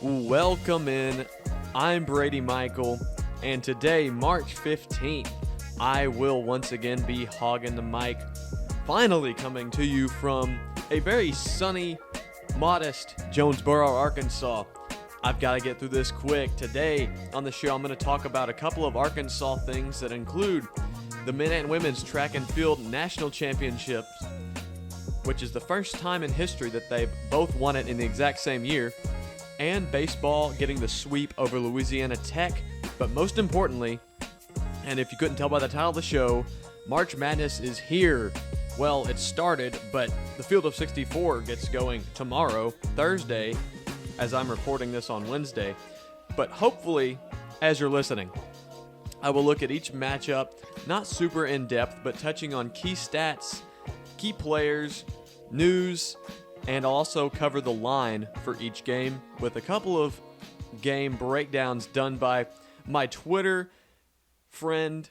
Welcome in. I'm Brady Michael, and today, March 15th, I will once again be Hawgin the Mic, finally coming to you from a very sunny, modest Jonesboro, Arkansas. I've got to get through this quick. Today on the show, I'm going to talk about a couple of Arkansas things that include the men and women's track and field national championships, which is the first time in history that they've both won it in the exact same year, and baseball getting the sweep over Louisiana Tech. But most importantly, and if you couldn't tell by the title of the show, March Madness is here. Well, it started, but the Field of 64 gets going tomorrow, Thursday, as I'm recording this on Wednesday. But hopefully, as you're listening, I will look at each matchup, not super in-depth, but touching on key stats, key players, news, and also cover the line for each game with a couple of game breakdowns done by my Twitter friend,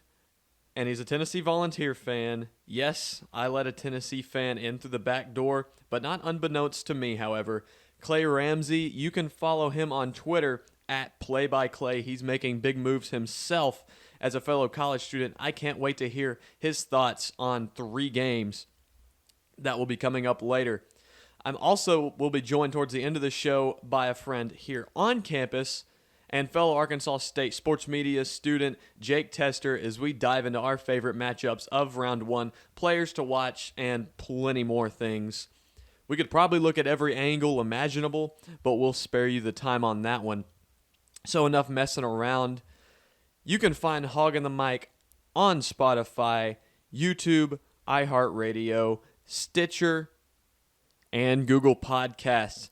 and he's a Tennessee Volunteer fan. Yes, I let a Tennessee fan in through the back door, but not unbeknownst to me, however. Clay Ramsey, you can follow him on Twitter at PlayByClay. He's making big moves himself as a fellow college student. I can't wait to hear his thoughts on 3 games that will be coming up later. will be joined towards the end of the show by a friend here on campus and fellow Arkansas State sports media student Jake Tester as we dive into our favorite matchups of round 1, players to watch, and plenty more things. We could probably look at every angle imaginable, but we'll spare you the time on that one. So enough messing around. You can find Hawgin the Mic on Spotify, YouTube, iHeartRadio, Stitcher, and Google Podcasts.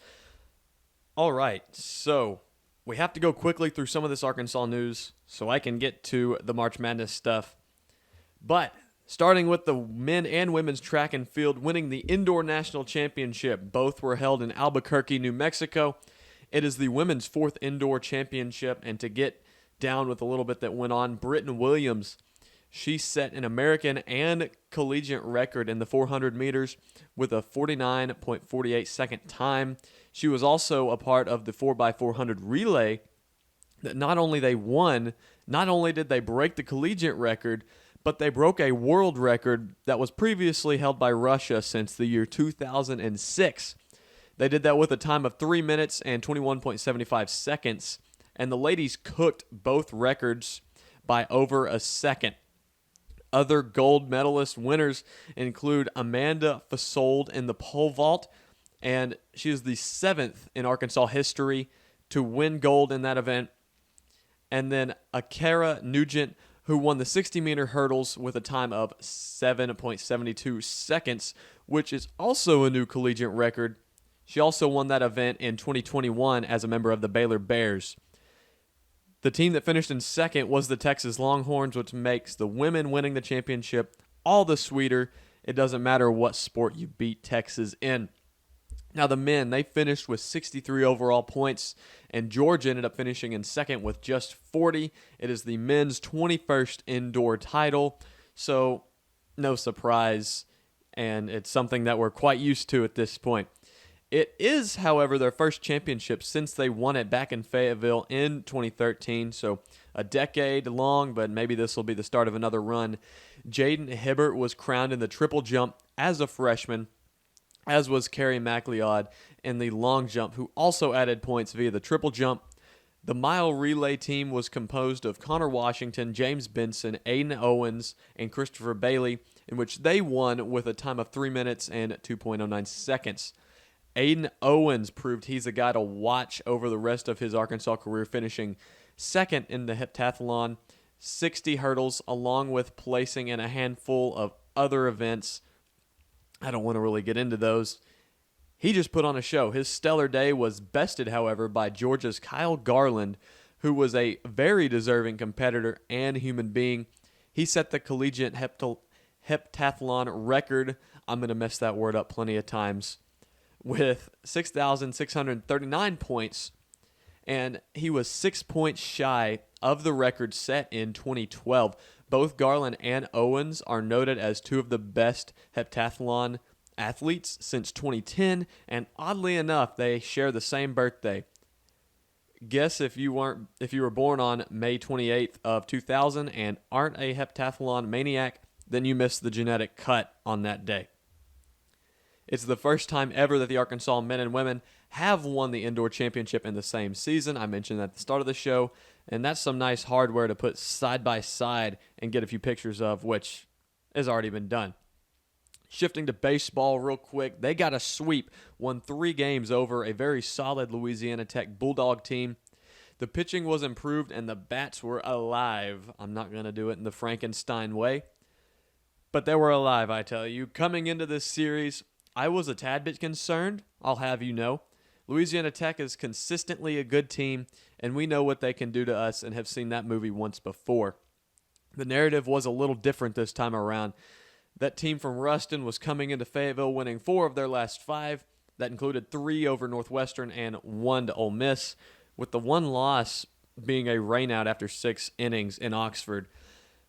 All right, so we have to go quickly through some of this Arkansas news so I can get to the March Madness stuff. But starting with the men and women's track and field winning the indoor national championship. Both were held in Albuquerque, New Mexico. It is the women's 4th indoor championship, and to get down with a little bit that went on, Britton Williams, she set an American and collegiate record in the 400 meters with a 49.48 second time. She was also a part of the 4x400 relay that not only they won, not only did they break the collegiate record, but they broke a world record that was previously held by Russia since the year 2006. They did that with a time of 3 minutes and 21.75 seconds, and the ladies cooked both records by over a second. Other gold medalist winners include Amanda Fasold in the pole vault, and she is the 7th in Arkansas history to win gold in that event. And then Akara Nugent, who won the 60-meter hurdles with a time of 7.72 seconds, which is also a new collegiate record. She also won that event in 2021 as a member of the Baylor Bears. The team that finished in second was the Texas Longhorns, which makes the women winning the championship all the sweeter. It doesn't matter what sport you beat Texas in. Now the men, they finished with 63 overall points, and Georgia ended up finishing in second with just 40. It is the men's 21st indoor title, so no surprise, and it's something that we're quite used to at this point. It is, however, their first championship since they won it back in Fayetteville in 2013, so a decade long, but maybe this will be the start of another run. Jaden Hibbert was crowned in the triple jump as a freshman, as was Carrie McLeod in the long jump, who also added points via the triple jump. The mile relay team was composed of Connor Washington, James Benson, Aiden Owens, and Christopher Bailey, in which they won with a time of 3 minutes and 2.09 seconds. Aiden Owens proved he's a guy to watch over the rest of his Arkansas career, finishing second in the heptathlon, 60 hurdles, along with placing in a handful of other events. I don't want to really get into those. He just put on a show. His stellar day was bested, however, by Georgia's Kyle Garland, who was a very deserving competitor and human being. He set the collegiate heptathlon record. I'm going to mess that word up plenty of times. With 6,639 points, and he was 6 points shy of the record set in 2012. Both Garland and Owens are noted as two of the best heptathlon athletes since 2010, and oddly enough, they share the same birthday. Guess if you were born on May 28th of 2000 and aren't a heptathlon maniac, then you missed the genetic cut on that day. It's the first time ever that the Arkansas men and women have won the indoor championship in the same season. I mentioned that at the start of the show, and that's some nice hardware to put side by side and get a few pictures of, which has already been done. Shifting to baseball real quick, they got a sweep, won 3 games over a very solid Louisiana Tech Bulldog team. The pitching was improved and the bats were alive. I'm not going to do it in the Frankenstein way, but they were alive, I tell you. Coming into this series, I was a tad bit concerned, I'll have you know. Louisiana Tech is consistently a good team, and we know what they can do to us and have seen that movie once before. The narrative was a little different this time around. That team from Ruston was coming into Fayetteville winning 4 of their last 5. That included 3 over Northwestern and 1 to Ole Miss, with the one loss being a rainout after 6 innings in Oxford.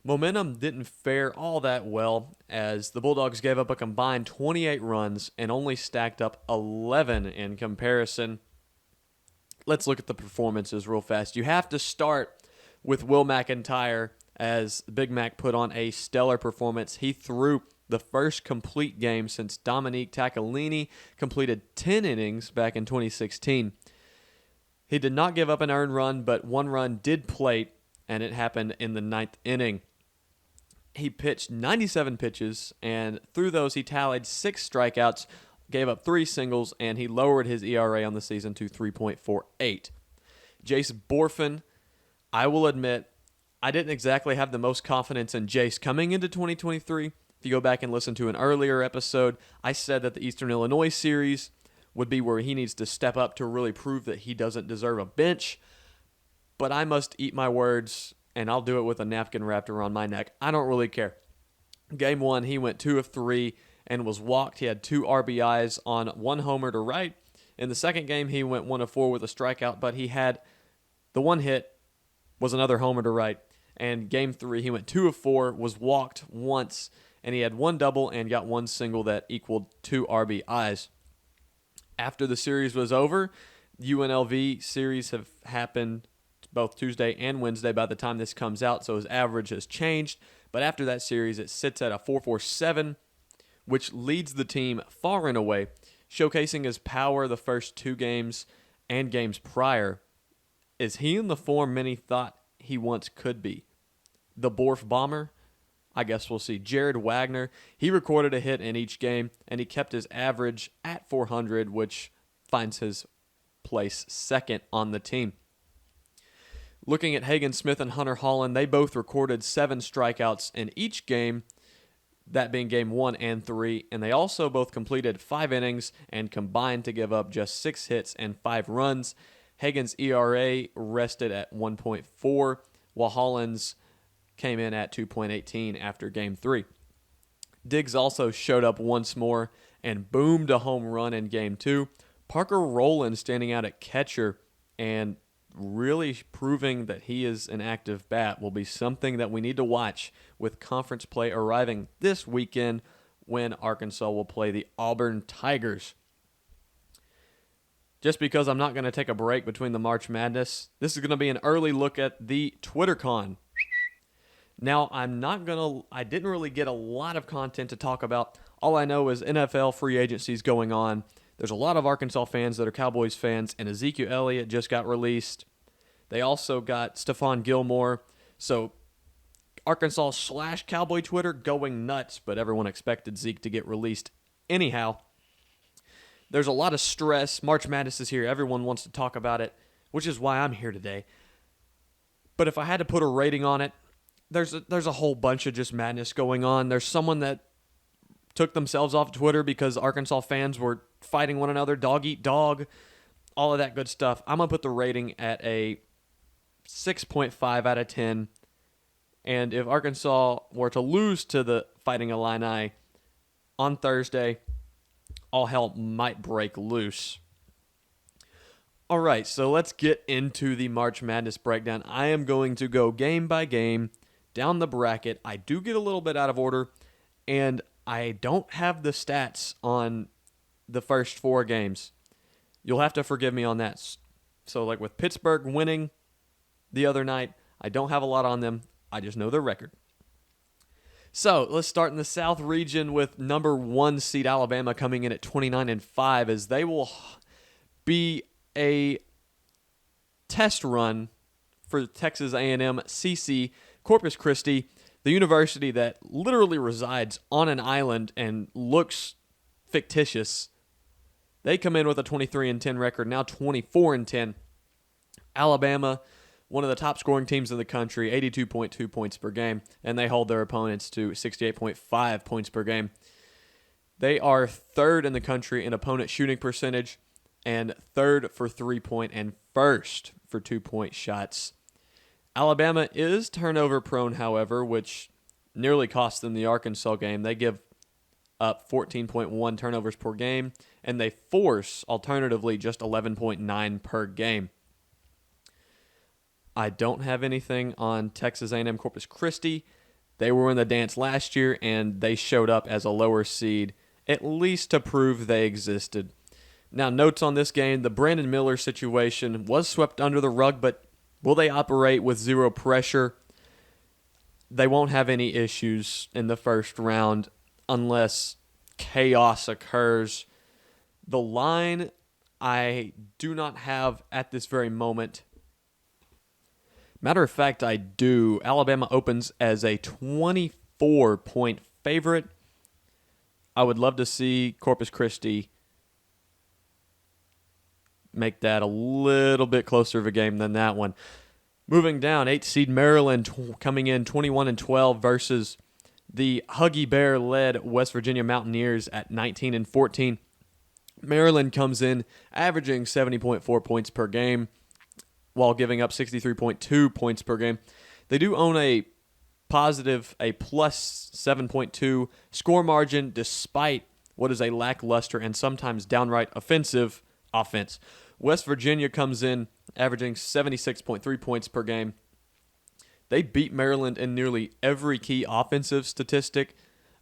Momentum didn't fare all that well as the Bulldogs gave up a combined 28 runs and only stacked up 11 in comparison. Let's look at the performances real fast. You have to start with Will McIntyre, as Big Mac put on a stellar performance. He threw the first complete game since Dominique Taccolini completed 10 innings back in 2016. He did not give up an earned run, but 1 run did plate, and it happened in the 9th inning. He pitched 97 pitches, and through those he tallied 6 strikeouts, gave up 3 singles, and he lowered his ERA on the season to 3.48. Jace Borfin, I will admit, I didn't exactly have the most confidence in Jace coming into 2023. If you go back and listen to an earlier episode, I said that the Eastern Illinois series would be where he needs to step up to really prove that he doesn't deserve a bench. But I must eat my words, and I'll do it with a napkin wrapped around my neck. I don't really care. Game 1, he went 2 of 3 and was walked. He had 2 RBIs on 1 homer to right. In the second game, he went 1 of 4 with a strikeout, but he had the 1 hit was another homer to right. And game 3, he went 2 of 4, was walked once, and he had 1 double and got 1 single that equaled 2 RBIs. After the series was over, UNLV series have happened both Tuesday and Wednesday by the time this comes out, so his average has changed. But after that series, it sits at a 4.47, which leads the team far and away, showcasing his power the first 2 games and games prior. Is he in the form many thought he once could be? The Borf Bomber? I guess we'll see. Jared Wagner, he recorded a hit in each game, and he kept his average at 400, which finds his place second on the team. Looking at Hagen Smith and Hunter Holland, they both recorded 7 strikeouts in each game, that being game 1 and 3, and they also both completed 5 innings and combined to give up just 6 hits and 5 runs. Hagen's ERA rested at 1.4, while Holland's came in at 2.18 after Game 3. Diggs also showed up once more and boomed a home run in Game 2. Parker Rowland standing out at catcher and really proving that he is an active bat will be something that we need to watch with conference play arriving this weekend when Arkansas will play the Auburn Tigers. Just because I'm not going to take a break between the March Madness, this is going to be an early look at the TwitterCon. Now, I didn't really get a lot of content to talk about. All I know is NFL free agency is going on. There's a lot of Arkansas fans that are Cowboys fans, and Ezekiel Elliott just got released. They also got Stephon Gilmore. So Arkansas/Cowboy Twitter going nuts, but everyone expected Zeke to get released anyhow. There's a lot of stress. March Madness is here. Everyone wants to talk about it, which is why I'm here today. But if I had to put a rating on it, there's a whole bunch of just madness going on. There's someone that took themselves off Twitter because Arkansas fans were fighting one another, dog eat dog, all of that good stuff. I'm going to put the rating at a 6.5 out of 10. And if Arkansas were to lose to the Fighting Illini on Thursday, all hell might break loose. All right, so let's get into the March Madness breakdown. I am going to go game by game down the bracket. I do get a little bit out of order, and I don't have the stats on the first 4 games. You'll have to forgive me on that. So like with Pittsburgh winning the other night, I don't have a lot on them. I just know their record. So let's start in the South region with number 1 seed Alabama coming in at 29-5, as they will be a test run for Texas A&M CC Corpus Christi, the university that literally resides on an island and looks fictitious. They come in with a 23-10 record, now 24-10. Alabama, one of the top scoring teams in the country, 82.2 points per game, and they hold their opponents to 68.5 points per game. They are third in the country in opponent shooting percentage, and third for 3-point and first for 2-point shots. Alabama is turnover prone, however, which nearly cost them the Arkansas game. They give up 14.1 turnovers per game, and they force, alternatively, just 11.9 per game. I don't have anything on Texas A&M Corpus Christi. They were in the dance last year, and they showed up as a lower seed, at least to prove they existed. Now, notes on this game, the Brandon Miller situation was swept under the rug, but will they operate with zero pressure? They won't have any issues in the first round unless chaos occurs. The line I do not have at this very moment. Matter of fact, I do. Alabama opens as a 24-point favorite. I would love to see Corpus Christi make that a little bit closer of a game than that one. Moving down, 8 seed Maryland coming in 21-12 versus the Huggy Bear-led West Virginia Mountaineers at 19-14. Maryland comes in averaging 70.4 points per game while giving up 63.2 points per game. They do own a plus 7.2 score margin despite what is a lackluster and sometimes downright offensive offense. West Virginia comes in averaging 76.3 points per game. They beat Maryland in nearly every key offensive statistic.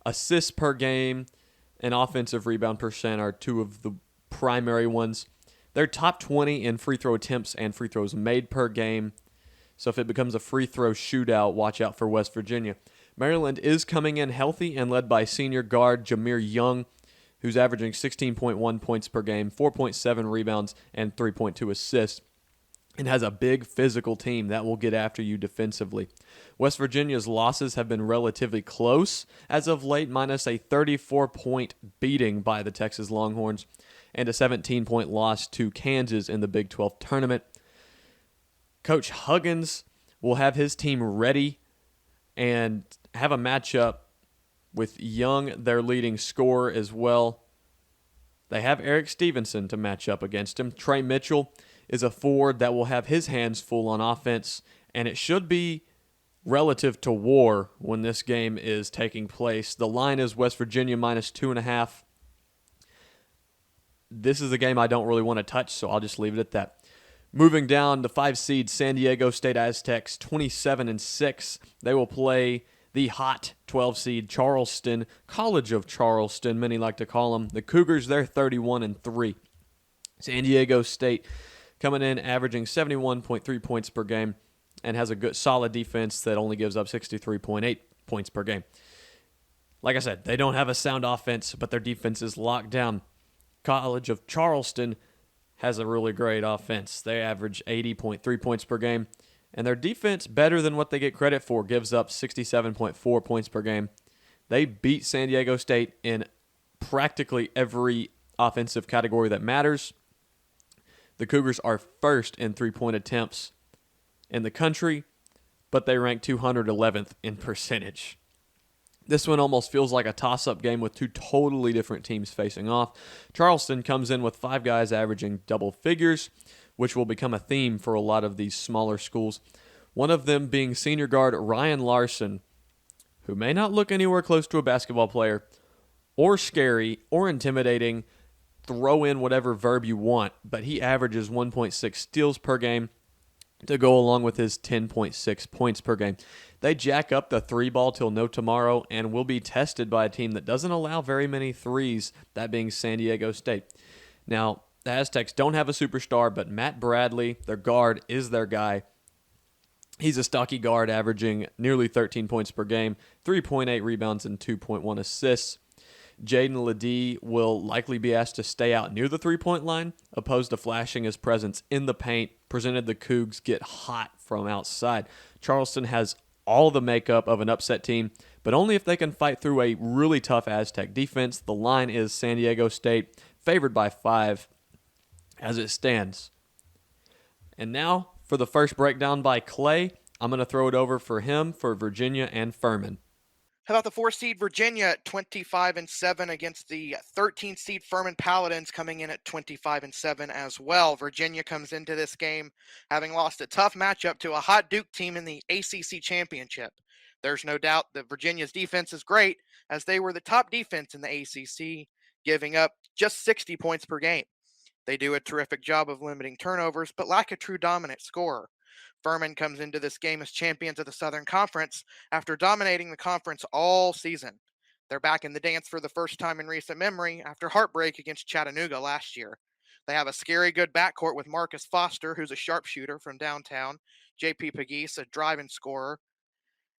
Assists per game and offensive rebound percent are two of the primary ones. They're top 20 in free throw attempts and free throws made per game. So if it becomes a free throw shootout, watch out for West Virginia. Maryland is coming in healthy and led by senior guard Jameer Young, who's averaging 16.1 points per game, 4.7 rebounds, and 3.2 assists, and has a big physical team that will get after you defensively. West Virginia's losses have been relatively close as of late, minus a 34-point beating by the Texas Longhorns and a 17-point loss to Kansas in the Big 12 tournament. Coach Huggins will have his team ready and have a matchup with Young, their leading scorer, as well. They have Eric Stevenson to match up against him. Trey Mitchell is a forward that will have his hands full on offense, and it should be relative to war when this game is taking place. The line is West Virginia minus 2.5. This is a game I don't really want to touch, so I'll just leave it at that. Moving down, the 5 seed San Diego State Aztecs, 27-6. They will play the hot 12 seed Charleston, College of Charleston, many like to call them. The Cougars, they're 31-3. San Diego State coming in averaging 71.3 points per game and has a good solid defense that only gives up 63.8 points per game. Like I said, they don't have a sound offense, but their defense is locked down. College of Charleston has a really great offense. They average 80.3 points per game, and their defense, better than what they get credit for, gives up 67.4 points per game. They beat San Diego State in practically every offensive category that matters. The Cougars are first in three-point attempts in the country, but they rank 211th in percentage. This one almost feels like a toss-up game with two totally different teams facing off. Charleston comes in with 5 guys averaging double figures, which will become a theme for a lot of these smaller schools. One of them being senior guard Ryan Larson, who may not look anywhere close to a basketball player, or scary, or intimidating. Throw in whatever verb you want, but he averages 1.6 steals per game to go along with his 10.6 points per game. They jack up the 3-ball till no tomorrow and will be tested by a team that doesn't allow very many threes, that being San Diego State. Now, the Aztecs don't have a superstar, but Matt Bradley, their guard, is their guy. He's a stocky guard averaging nearly 13 points per game, 3.8 rebounds, and 2.1 assists. Jaden Ledee will likely be asked to stay out near the three-point line, opposed to flashing his presence in the paint, presented the Cougs get hot from outside. Charleston has all the makeup of an upset team, but only if they can fight through a really tough Aztec defense. The line is San Diego State, favored by 5 as it stands. And now, for the first breakdown by Clay, I'm going to throw it over for him for Virginia and Furman. How about the 4-seed Virginia at 25-7 against the 13-seed Furman Paladins, coming in at 25-7 as well. Virginia comes into this game having lost a tough matchup to a hot Duke team in the ACC Championship. There's no doubt that Virginia's defense is great, as they were the top defense in the ACC, giving up just 60 points per game. They do a terrific job of limiting turnovers, but lack a true dominant scorer. Furman comes into this game as champions of the Southern Conference after dominating the conference all season. They're back in the dance for the first time in recent memory after heartbreak against Chattanooga last year. They have a scary good backcourt with Marcus Foster, who's a sharpshooter from downtown, J.P. Pegues, a driving scorer,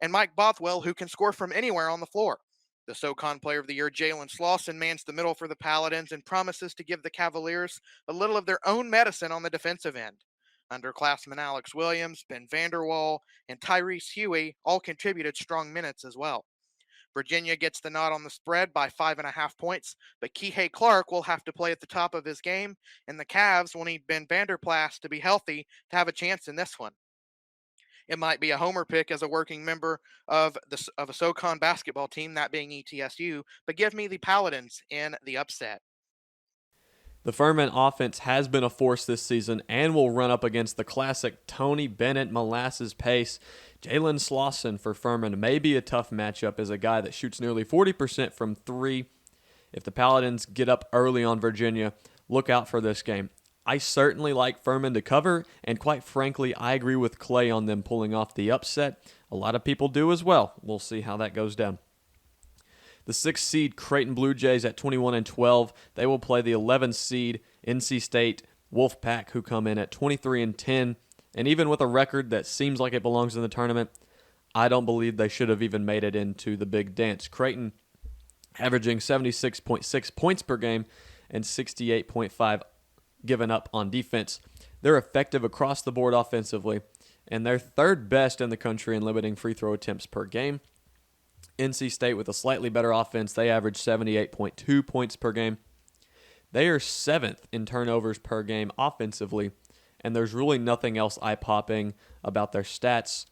and Mike Bothwell, who can score from anywhere on the floor. The SoCon Player of the Year, Jalen Slauson, mans the middle for the Paladins and promises to give the Cavaliers a little of their own medicine on the defensive end. Underclassmen Alex Williams, Ben Vanderwall, and Tyrese Huey all contributed strong minutes as well. Virginia gets the nod on the spread by 5.5 points, but Kihei Clark will have to play at the top of his game, and the Cavs will need Ben Vanderplas to be healthy to have a chance in this one. It might be a homer pick as a working member of a SoCon basketball team, that being ETSU, but give me the Paladins in the upset. The Furman offense has been a force this season and will run up against the classic Tony Bennett molasses pace. Jalen Slauson for Furman may be a tough matchup as a guy that shoots nearly 40% from 3. If the Paladins get up early on Virginia, look out for this game. I certainly like Furman to cover, and quite frankly, I agree with Clay on them pulling off the upset. A lot of people do as well. We'll see how that goes down. The 6th seed Creighton Blue Jays at 21-12. They will play the 11th seed NC State Wolfpack, who come in at 23-10. And even with a record that seems like it belongs in the tournament, I don't believe they should have even made it into the big dance. Creighton averaging 76.6 points per game and 68.5 given up on defense. They're effective across the board offensively, and they're third best in the country in limiting free throw attempts per game. NC State with a slightly better offense, they average 78.2 points per game. They are 7th in turnovers per game offensively, and there's really nothing else eye-popping about their stats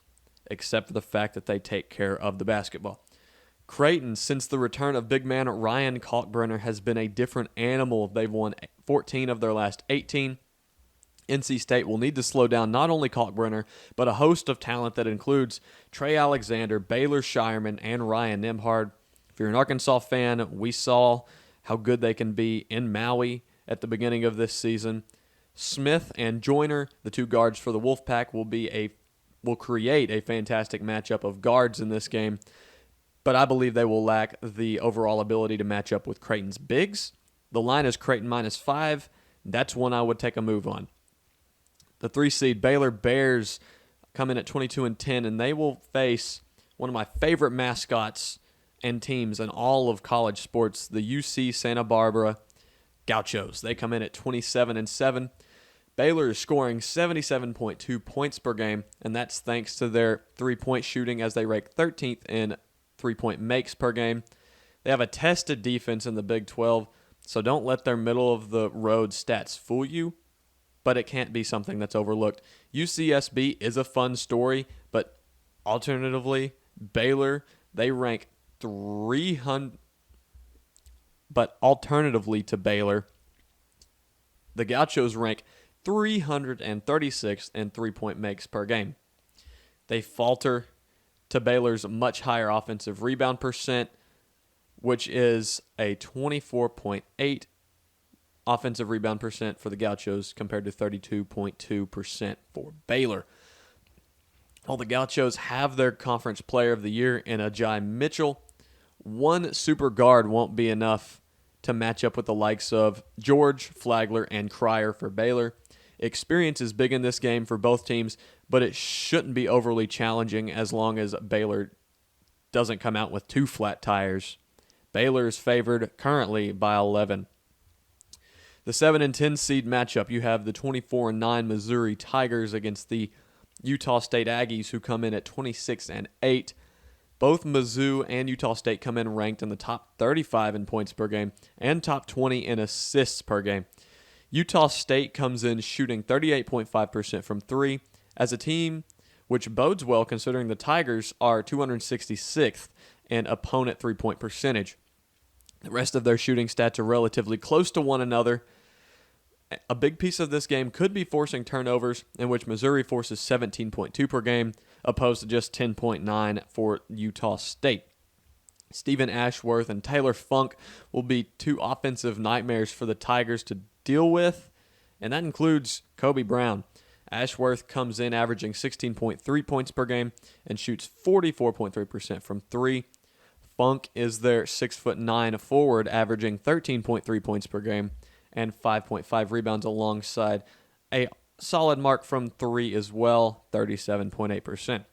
except for the fact that they take care of the basketball. Creighton, since the return of big man Ryan Kalkbrenner, has been a different animal. They've won 14 of their last 18. NC State will need to slow down not only Kalkbrenner, but a host of talent that includes Trey Alexander, Baylor Shireman, and Ryan Nembhard. If you're an Arkansas fan, we saw how good they can be in Maui at the beginning of this season. Smith and Joyner, the two guards for the Wolfpack, will create a fantastic matchup of guards in this game, but I believe they will lack the overall ability to match up with Creighton's bigs. The line is Creighton -5. That's one I would take a move on. The 3 seed Baylor Bears come in at 22-10, and they will face one of my favorite mascots and teams in all of college sports, the UC Santa Barbara Gauchos. They come in at 27-7. Baylor is scoring 77.2 points per game, and that's thanks to their three-point shooting as they rank 13th in three-point makes per game. They have a tested defense in the Big 12, so don't let their middle-of-the-road stats fool you, but it can't be something that's overlooked. UCSB is a fun story, but alternatively, Baylor, they rank 300. But alternatively to Baylor, the Gauchos rank 336th in three-point makes per game. They falter to Baylor's much higher offensive rebound percent, which is a 24.8 offensive rebound percent for the Gauchos compared to 32.2% for Baylor. While the Gauchos have their conference player of the year in Ajay Mitchell, one super guard won't be enough to match up with the likes of George, Flagler, and Cryer for Baylor. Experience is big in this game for both teams, but it shouldn't be overly challenging as long as Baylor doesn't come out with 2 flat tires. Baylor is favored currently by 11. The 7 and 10 seed matchup, you have the 24 and 9 Missouri Tigers against the Utah State Aggies, who come in at 26 and 8. Both Mizzou and Utah State come in ranked in the top 35 in points per game and top 20 in assists per game. Utah State comes in shooting 38.5% from 3 as a team, which bodes well considering the Tigers are 266th in opponent three-point percentage. The rest of their shooting stats are relatively close to one another. A big piece of this game could be forcing turnovers, in which Missouri forces 17.2 per game, opposed to just 10.9 for Utah State. Stephen Ashworth and Taylor Funk will be 2 offensive nightmares for the Tigers to deal with, and that includes Kobe Brown. Ashworth comes in averaging 16.3 points per game and shoots 44.3% from 3. Funk is their 6'9" forward, averaging 13.3 points per game and 5.5 rebounds alongside a solid mark from 3 as well, 37.8%.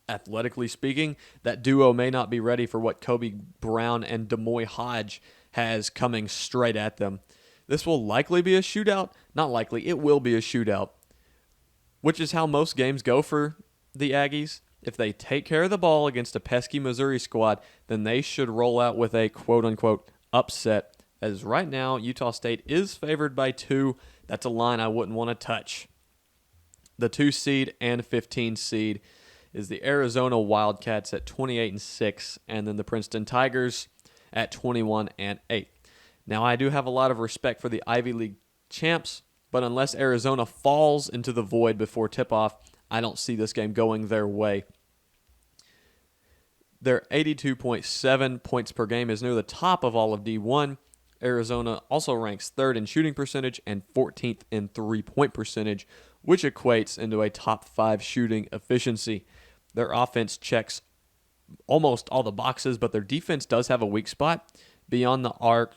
Athletically speaking, that duo may not be ready for what Kobe Brown and Demoy Hodge has coming straight at them. This will likely be a shootout. Not likely, it will be a shootout, which is how most games go for the Aggies. If they take care of the ball against a pesky Missouri squad, then they should roll out with a quote-unquote upset, as right now Utah State is favored by 2. That's a line I wouldn't want to touch. The 2 seed and 15 seed is the Arizona Wildcats at 28 and 6, and then the Princeton Tigers at 21 and 8. Now, I do have a lot of respect for the Ivy League champs, but unless Arizona falls into the void before tip-off, I don't see this game going their way. Their 82.7 points per game is near the top of all of D1. Arizona also ranks 3rd in shooting percentage and 14th in three-point percentage, which equates into a top 5 shooting efficiency. Their offense checks almost all the boxes, but their defense does have a weak spot beyond the arc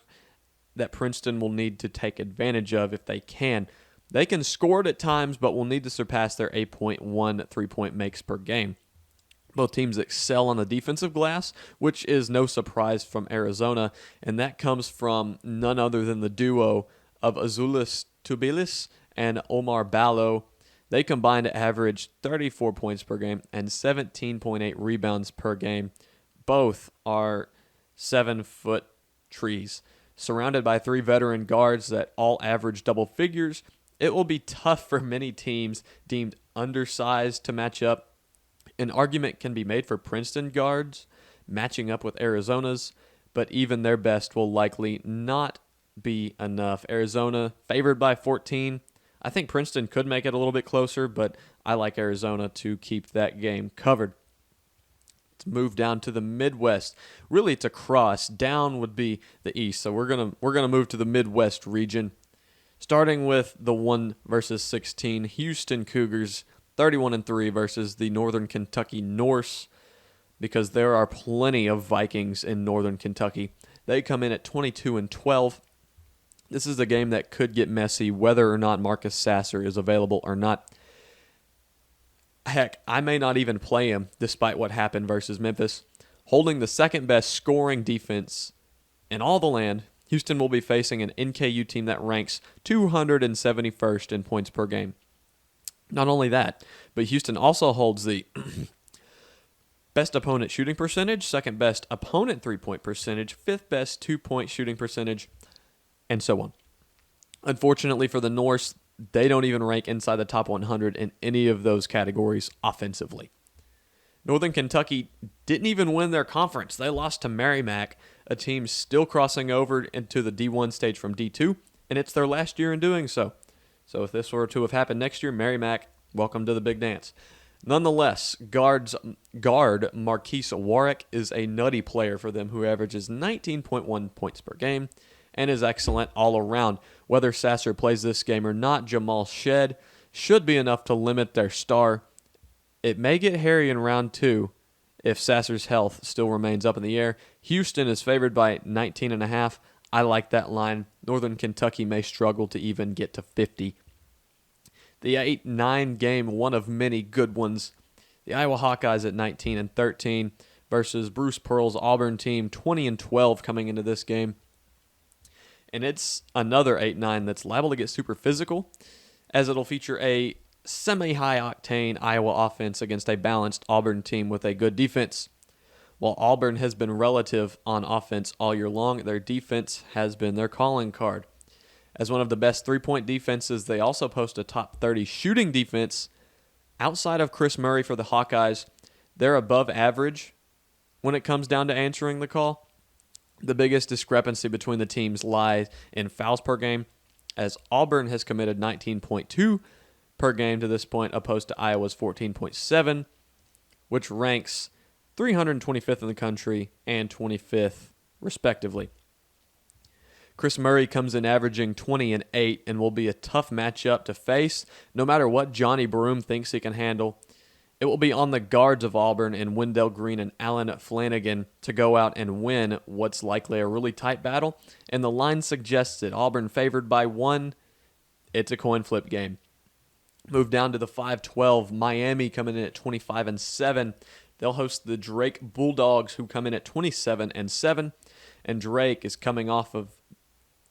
that Princeton will need to take advantage of if they can. They can score it at times, but will need to surpass their 8.1 three-point makes per game. Both teams excel on the defensive glass, which is no surprise from Arizona, and that comes from none other than the duo of Azulis Tubilis and Omar Ballo. They combine to average 34 points per game and 17.8 rebounds per game. Both are 7-foot trees. Surrounded by 3 veteran guards that all average double figures, it will be tough for many teams deemed undersized to match up. An argument can be made for Princeton guards matching up with Arizona's, but even their best will likely not be enough. Arizona favored by 14. I think Princeton could make it a little bit closer, but I like Arizona to keep that game covered. Let's move down to the Midwest. Really, it's a cross. Down would be the East, so we're gonna move to the Midwest region. Starting with the 1 versus 16 Houston Cougars, 31 and 3 versus the Northern Kentucky Norse, because there are plenty of Vikings in Northern Kentucky. They come in at 22 and 12. This is a game that could get messy whether or not Marcus Sasser is available or not. Heck, I may not even play him despite what happened versus Memphis. Holding the second best scoring defense in all the land, Houston will be facing an NKU team that ranks 271st in points per game. Not only that, but Houston also holds the best opponent shooting percentage, second best opponent three-point percentage, 5th best two-point shooting percentage, and so on. Unfortunately for the Norse, they don't even rank inside the top 100 in any of those categories offensively. Northern Kentucky didn't even win their conference. They lost to Merrimack, a team still crossing over into the D1 stage from D2, and it's their last year in doing so. So if this were to have happened next year, Merrimack, welcome to the big dance. Nonetheless, guard Marquise Warwick is a nutty player for them who averages 19.1 points per game and is excellent all around. Whether Sasser plays this game or not, Jamal Shed should be enough to limit their star. It may get hairy in round 2 if Sasser's health still remains up in the air. Houston is favored by 19.5. I like that line. Northern Kentucky may struggle to even get to 50. The 8-9 game, one of many good ones. The Iowa Hawkeyes at 19-13 versus Bruce Pearl's Auburn team, 20-12 coming into this game. And it's another 8-9 that's liable to get super physical, as it'll feature a semi-high-octane Iowa offense against a balanced Auburn team with a good defense. While Auburn has been relative on offense all year long, their defense has been their calling card. As one of the best three-point defenses, they also post a top 30 shooting defense. Outside of Chris Murray for the Hawkeyes, they're above average when it comes down to answering the call. The biggest discrepancy between the teams lies in fouls per game, as Auburn has committed 19.2 per game to this point, opposed to Iowa's 14.7, which ranks 325th in the country and 25th, respectively. Chris Murray comes in averaging 20-8 and will be a tough matchup to face, no matter what Johnny Broome thinks he can handle. It will be on the guards of Auburn and Wendell Green and Allen Flanagan to go out and win what's likely a really tight battle, and the line suggests it. Auburn favored by 1. It's a coin flip game. Move down to the 5-12. Miami coming in at 25-7. They'll host the Drake Bulldogs, who come in at 27-7, and Drake is coming off of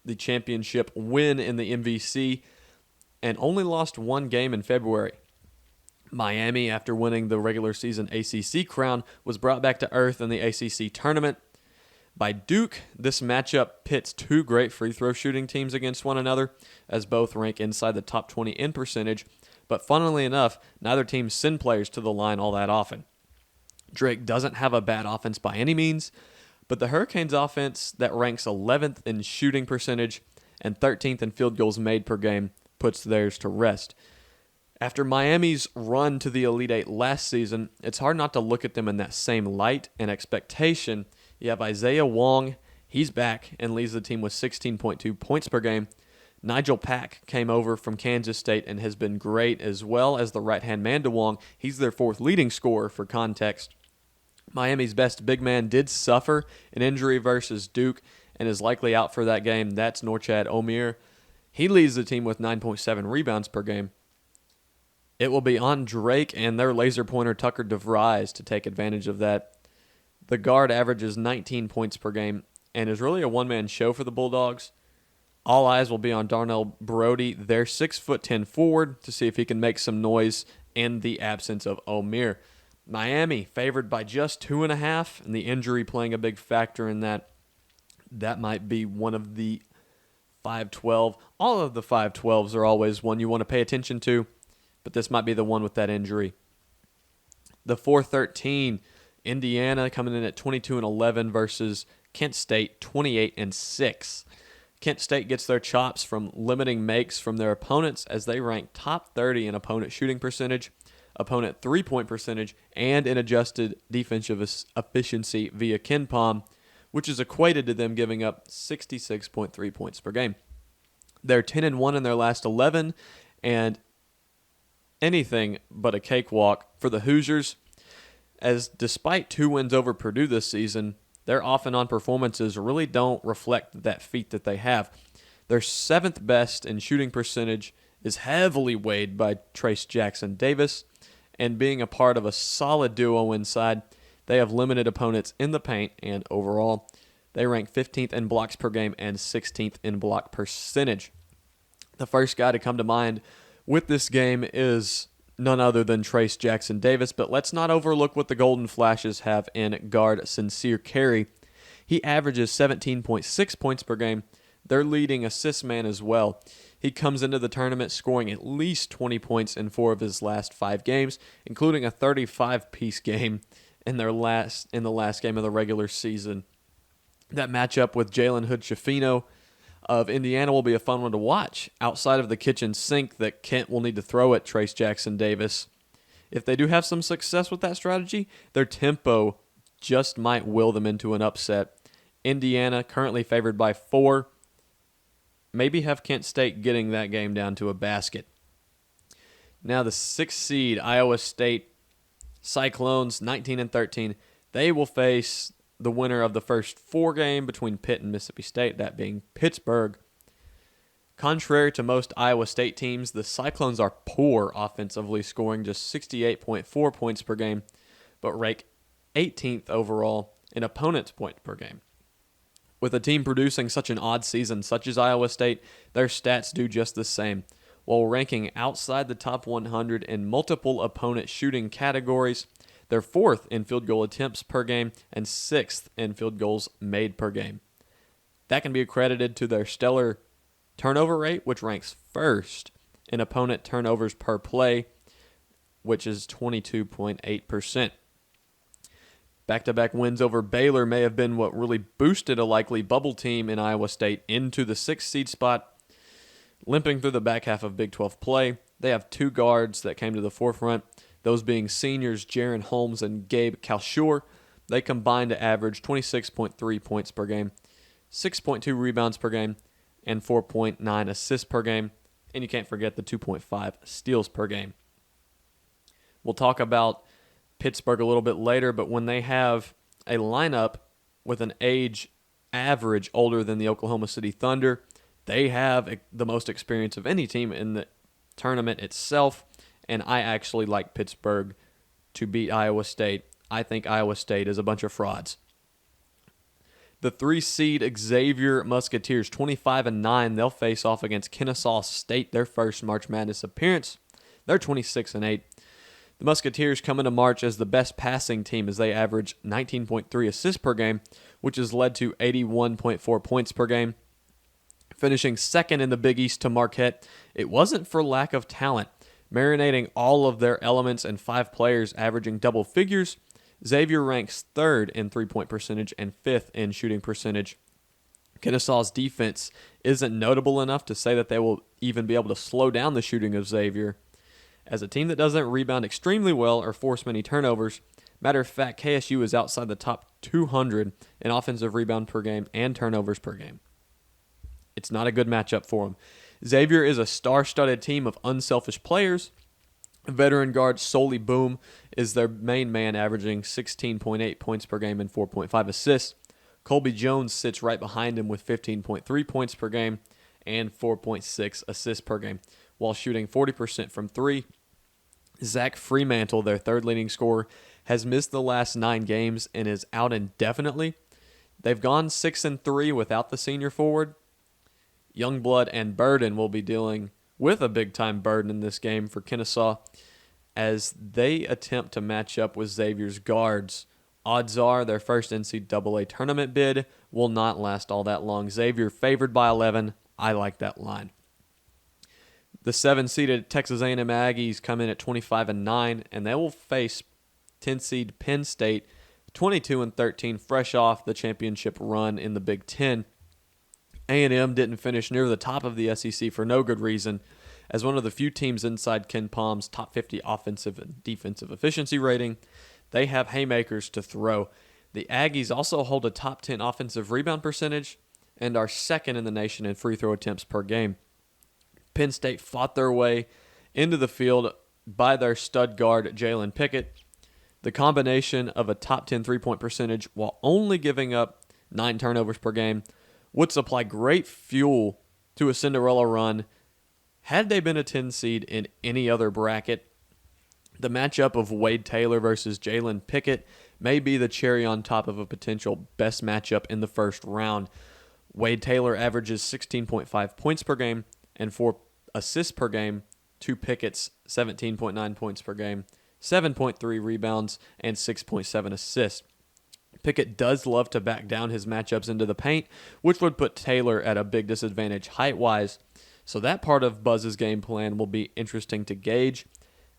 the championship win in the MVC and only lost one game in February. Miami, after winning the regular season ACC crown, was brought back to earth in the ACC tournament by Duke. This matchup pits two great free throw shooting teams against one another, as both rank inside the top 20 in percentage, but funnily enough, neither team send players to the line all that often. Drake doesn't have a bad offense by any means, but the Hurricanes' offense that ranks 11th in shooting percentage and 13th in field goals made per game puts theirs to rest. After Miami's run to the Elite Eight last season, it's hard not to look at them in that same light and expectation. You have Isaiah Wong, he's back and leads the team with 16.2 points per game. Nigel Pack came over from Kansas State and has been great, as well as the right-hand man to Wong. He's their fourth leading scorer for context. Miami's best big man did suffer an injury versus Duke and is likely out for that game. That's Norchad Omier. He leads the team with 9.7 rebounds per game. It will be on Drake and their laser pointer Tucker DeVries to take advantage of that. The guard averages 19 points per game and is really a one-man show for the Bulldogs. All eyes will be on Darnell Brody, their 6'10" forward, to see if he can make some noise in the absence of Omier. Miami favored by just 2.5, and the injury playing a big factor in that. That might be one of the 5-12. All of the 5-12s are always one you want to pay attention to, but this might be the one with that injury. The 4-13, Indiana coming in at 22-11 versus Kent State 28-6. Kent State gets their chops from limiting makes from their opponents as they rank top 30 in opponent shooting percentage, opponent three-point percentage, and in adjusted defensive efficiency via KenPom, which is equated to them giving up 66.3 points per game. They're 10-1 in their last 11, and anything but a cakewalk for the Hoosiers, as despite 2 wins over Purdue this season, their off-and-on performances really don't reflect that feat that they have. Their 7th best in shooting percentage is heavily weighed by Trace Jackson Davis, and being a part of a solid duo inside, they have limited opponents in the paint, and overall, they rank 15th in blocks per game and 16th in block percentage. The first guy to come to mind with this game is none other than Trace Jackson Davis, but let's not overlook what the Golden Flashes have in guard Sincere Carey. He averages 17.6 points per game. Their leading assist man as well. He comes into the tournament scoring at least 20 points in 4 of his last 5 games, including a 35-piece game in the last game of the regular season. That matchup with Jalen Hood-Schifino of Indiana will be a fun one to watch, outside of the kitchen sink that Kent will need to throw at Trace Jackson Davis. If they do have some success with that strategy, their tempo just might will them into an upset. Indiana currently favored by 4. Maybe have Kent State getting that game down to a basket. Now the 6th seed, Iowa State Cyclones, 19-13. They will face the winner of the first 4 game between Pitt and Mississippi State, that being Pittsburgh. Contrary to most Iowa State teams, the Cyclones are poor offensively, scoring just 68.4 points per game, but rank 18th overall in opponents' points per game. With a team producing such an odd season such as Iowa State, their stats do just the same. While ranking outside the top 100 in multiple opponent shooting categories, they're 4th in field goal attempts per game and 6th in field goals made per game. That can be accredited to their stellar turnover rate, which ranks 1st in opponent turnovers per play, which is 22.8%. Back-to-back wins over Baylor may have been what really boosted a likely bubble team in Iowa State into the 6th seed spot. Limping through the back half of Big 12 play, they have 2 guards that came to the forefront, those being seniors Jaron Holmes and Gabe Kalshur. They combined to average 26.3 points per game, 6.2 rebounds per game, and 4.9 assists per game. And you can't forget the 2.5 steals per game. We'll talk about Pittsburgh a little bit later, but when they have a lineup with an age average older than the Oklahoma City Thunder, they have the most experience of any team in the tournament itself, and I actually like Pittsburgh to beat Iowa State. I think Iowa State is a bunch of frauds. The 3-seed Xavier Musketeers, 25-9, they'll face off against Kennesaw State, their first March Madness appearance. They're 26-8. The Musketeers come into March as the best passing team as they average 19.3 assists per game, which has led to 81.4 points per game. Finishing 2nd in the Big East to Marquette, it wasn't for lack of talent. Marinating all of their elements and 5 players averaging double figures, Xavier ranks 3rd in three-point percentage and 5th in shooting percentage. Kennesaw's defense isn't notable enough to say that they will even be able to slow down the shooting of Xavier. As a team that doesn't rebound extremely well or force many turnovers, matter of fact, KSU is outside the top 200 in offensive rebound per game and turnovers per game. It's not a good matchup for them. Xavier is a star-studded team of unselfish players. Veteran guard Soli Boom is their main man, averaging 16.8 points per game and 4.5 assists. Colby Jones sits right behind him with 15.3 points per game and 4.6 assists per game, while shooting 40% from 3. Zach Fremantle, their 3rd leading scorer, has missed the last 9 games and is out indefinitely. They've gone 6-3 without the senior forward. Youngblood and Burden will be dealing with a big-time burden in this game for Kennesaw as they attempt to match up with Xavier's guards. Odds are their first NCAA tournament bid will not last all that long. Xavier favored by 11. I like that line. The 7-seeded Texas A&M Aggies come in at 25-9, and they will face 10-seed Penn State, 22-13, fresh off the championship run in the Big Ten. A&M didn't finish near the top of the SEC for no good reason. As one of the few teams inside Ken Palm's top 50 offensive and defensive efficiency rating, they have haymakers to throw. The Aggies also hold a top 10 offensive rebound percentage and are 2nd in the nation in free throw attempts per game. Penn State fought their way into the field by their stud guard, Jalen Pickett. The combination of a top 10 three-point percentage while only giving up 9 turnovers per game would supply great fuel to a Cinderella run had they been a 10 seed in any other bracket. The matchup of Wade Taylor versus Jalen Pickett may be the cherry on top of a potential best matchup in the first round. Wade Taylor averages 16.5 points per game and 4 assists per game to Pickett's 17.9 points per game, 7.3 rebounds, and 6.7 assists. Pickett does love to back down his matchups into the paint, which would put Taylor at a big disadvantage height-wise. So that part of Buzz's game plan will be interesting to gauge.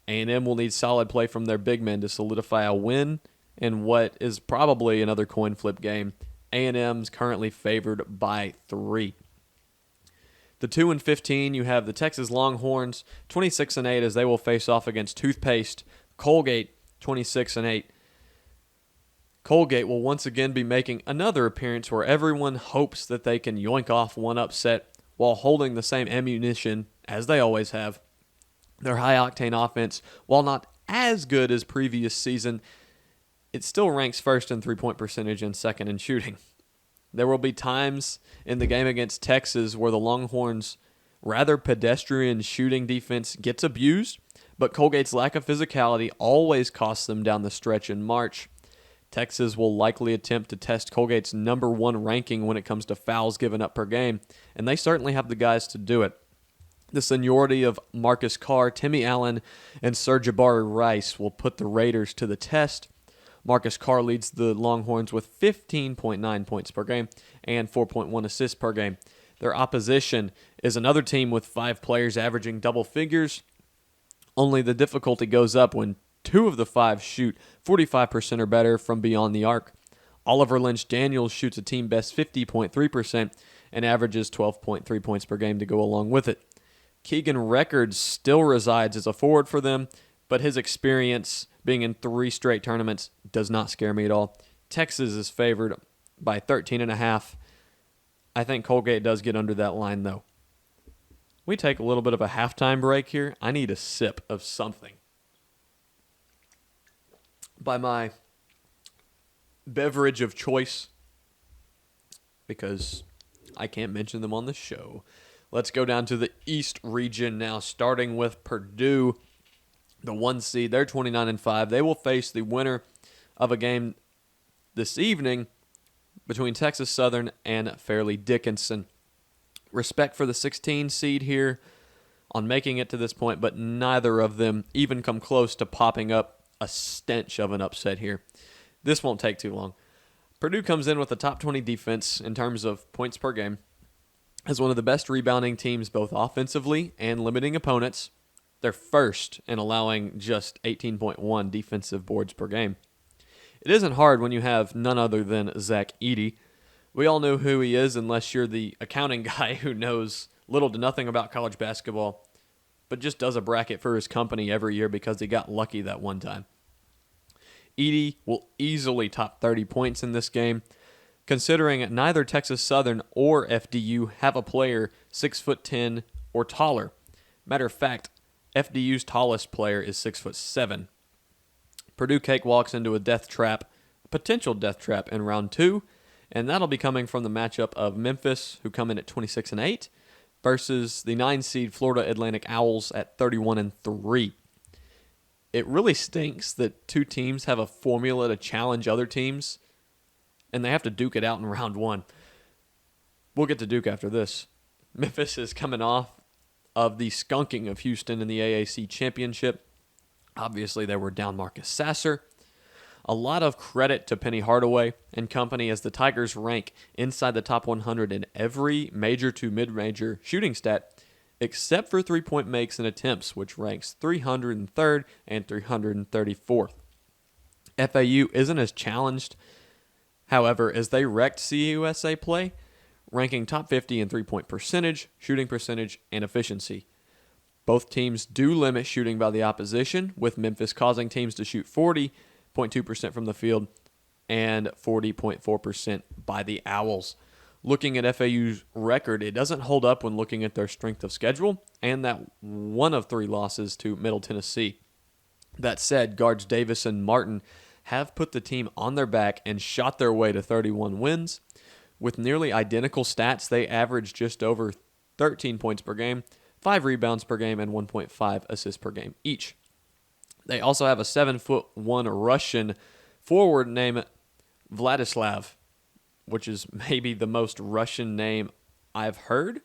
A&M will need solid play from their big men to solidify a win in what is probably another coin flip game. A&M's currently favored by 3. The 2-15, you have the Texas Longhorns, 26-8, as they will face off against Toothpaste Colgate, 26-8. Colgate will once again be making another appearance where everyone hopes that they can yoink off one upset while holding the same ammunition as they always have. Their high-octane offense, while not as good as previous season, it still ranks first in three-point percentage and second in shooting. There will be times in the game against Texas where the Longhorns' rather pedestrian shooting defense gets abused, but Colgate's lack of physicality always costs them down the stretch in March. Texas will likely attempt to test Colgate's number one ranking when it comes to fouls given up per game, and they certainly have the guys to do it. The seniority of Marcus Carr, Timmy Allen, and Sir Jabari Rice will put the Raiders to the test. Marcus Carr leads the Longhorns with 15.9 points per game and 4.1 assists per game. Their opposition is another team with 5 players averaging double figures. Only the difficulty goes up when 2 of the 5 shoot 45% or better from beyond the arc. Oliver Lynch-Daniels shoots a team best 50.3% and averages 12.3 points per game to go along with it. Keegan Records still resides as a forward for them, but his experience being in 3 straight tournaments does not scare me at all. Texas is favored by 13.5. I think Colgate does get under that line, though. We take a little bit of a halftime break here. I need a sip of something. By my beverage of choice, because I can't mention them on the show. Let's go down to the East region now, starting with Purdue, the 1 seed. They're 29-5. They will face the winner of a game this evening between Texas Southern and Fairleigh Dickinson. Respect for the 16 seed here on making it to this point, but neither of them even come close to popping up a stench of an upset here. This won't take too long. Purdue comes in with a top 20 defense in terms of points per game, as one of the best rebounding teams both offensively and limiting opponents. They're first in allowing just 18.1 defensive boards per game. It isn't hard when you have none other than Zach Edey. We all know who he is unless you're the accounting guy who knows little to nothing about college basketball, but just does a bracket for his company every year because he got lucky that one time. Edey will easily top 30 points in this game, considering neither Texas Southern or FDU have a player 6'10" or taller. Matter of fact, FDU's tallest player is 6'7". Purdue cakewalks into a potential death trap in round 2, and that'll be coming from the matchup of Memphis, who come in at 26-8, versus the 9 seed Florida Atlantic Owls at 31-3. It really stinks that 2 teams have a formula to challenge other teams, and they have to duke it out in round 1. We'll get to Duke after this. Memphis is coming off of the skunking of Houston in the AAC Championship. Obviously, they were down Marcus Sasser. A lot of credit to Penny Hardaway and company as the Tigers rank inside the top 100 in every major to mid-major shooting stat, except for three-point makes and attempts, which ranks 303rd and 334th. FAU isn't as challenged, however, as they wrecked CUSA play, ranking top 50 in three-point percentage, shooting percentage, and efficiency. Both teams do limit shooting by the opposition, with Memphis causing teams to shoot 40.2% from the field and 40.4% by the Owls. Looking at FAU's record, it doesn't hold up when looking at their strength of schedule and that 1 of 3 losses to Middle Tennessee. That said, guards Davis and Martin have put the team on their back and shot their way to 31 wins. With nearly identical stats, they average just over 13 points per game, 5 rebounds per game, and 1.5 assists per game each. They also have a 7'1" Russian forward named Vladislav, which is maybe the most Russian name I've heard,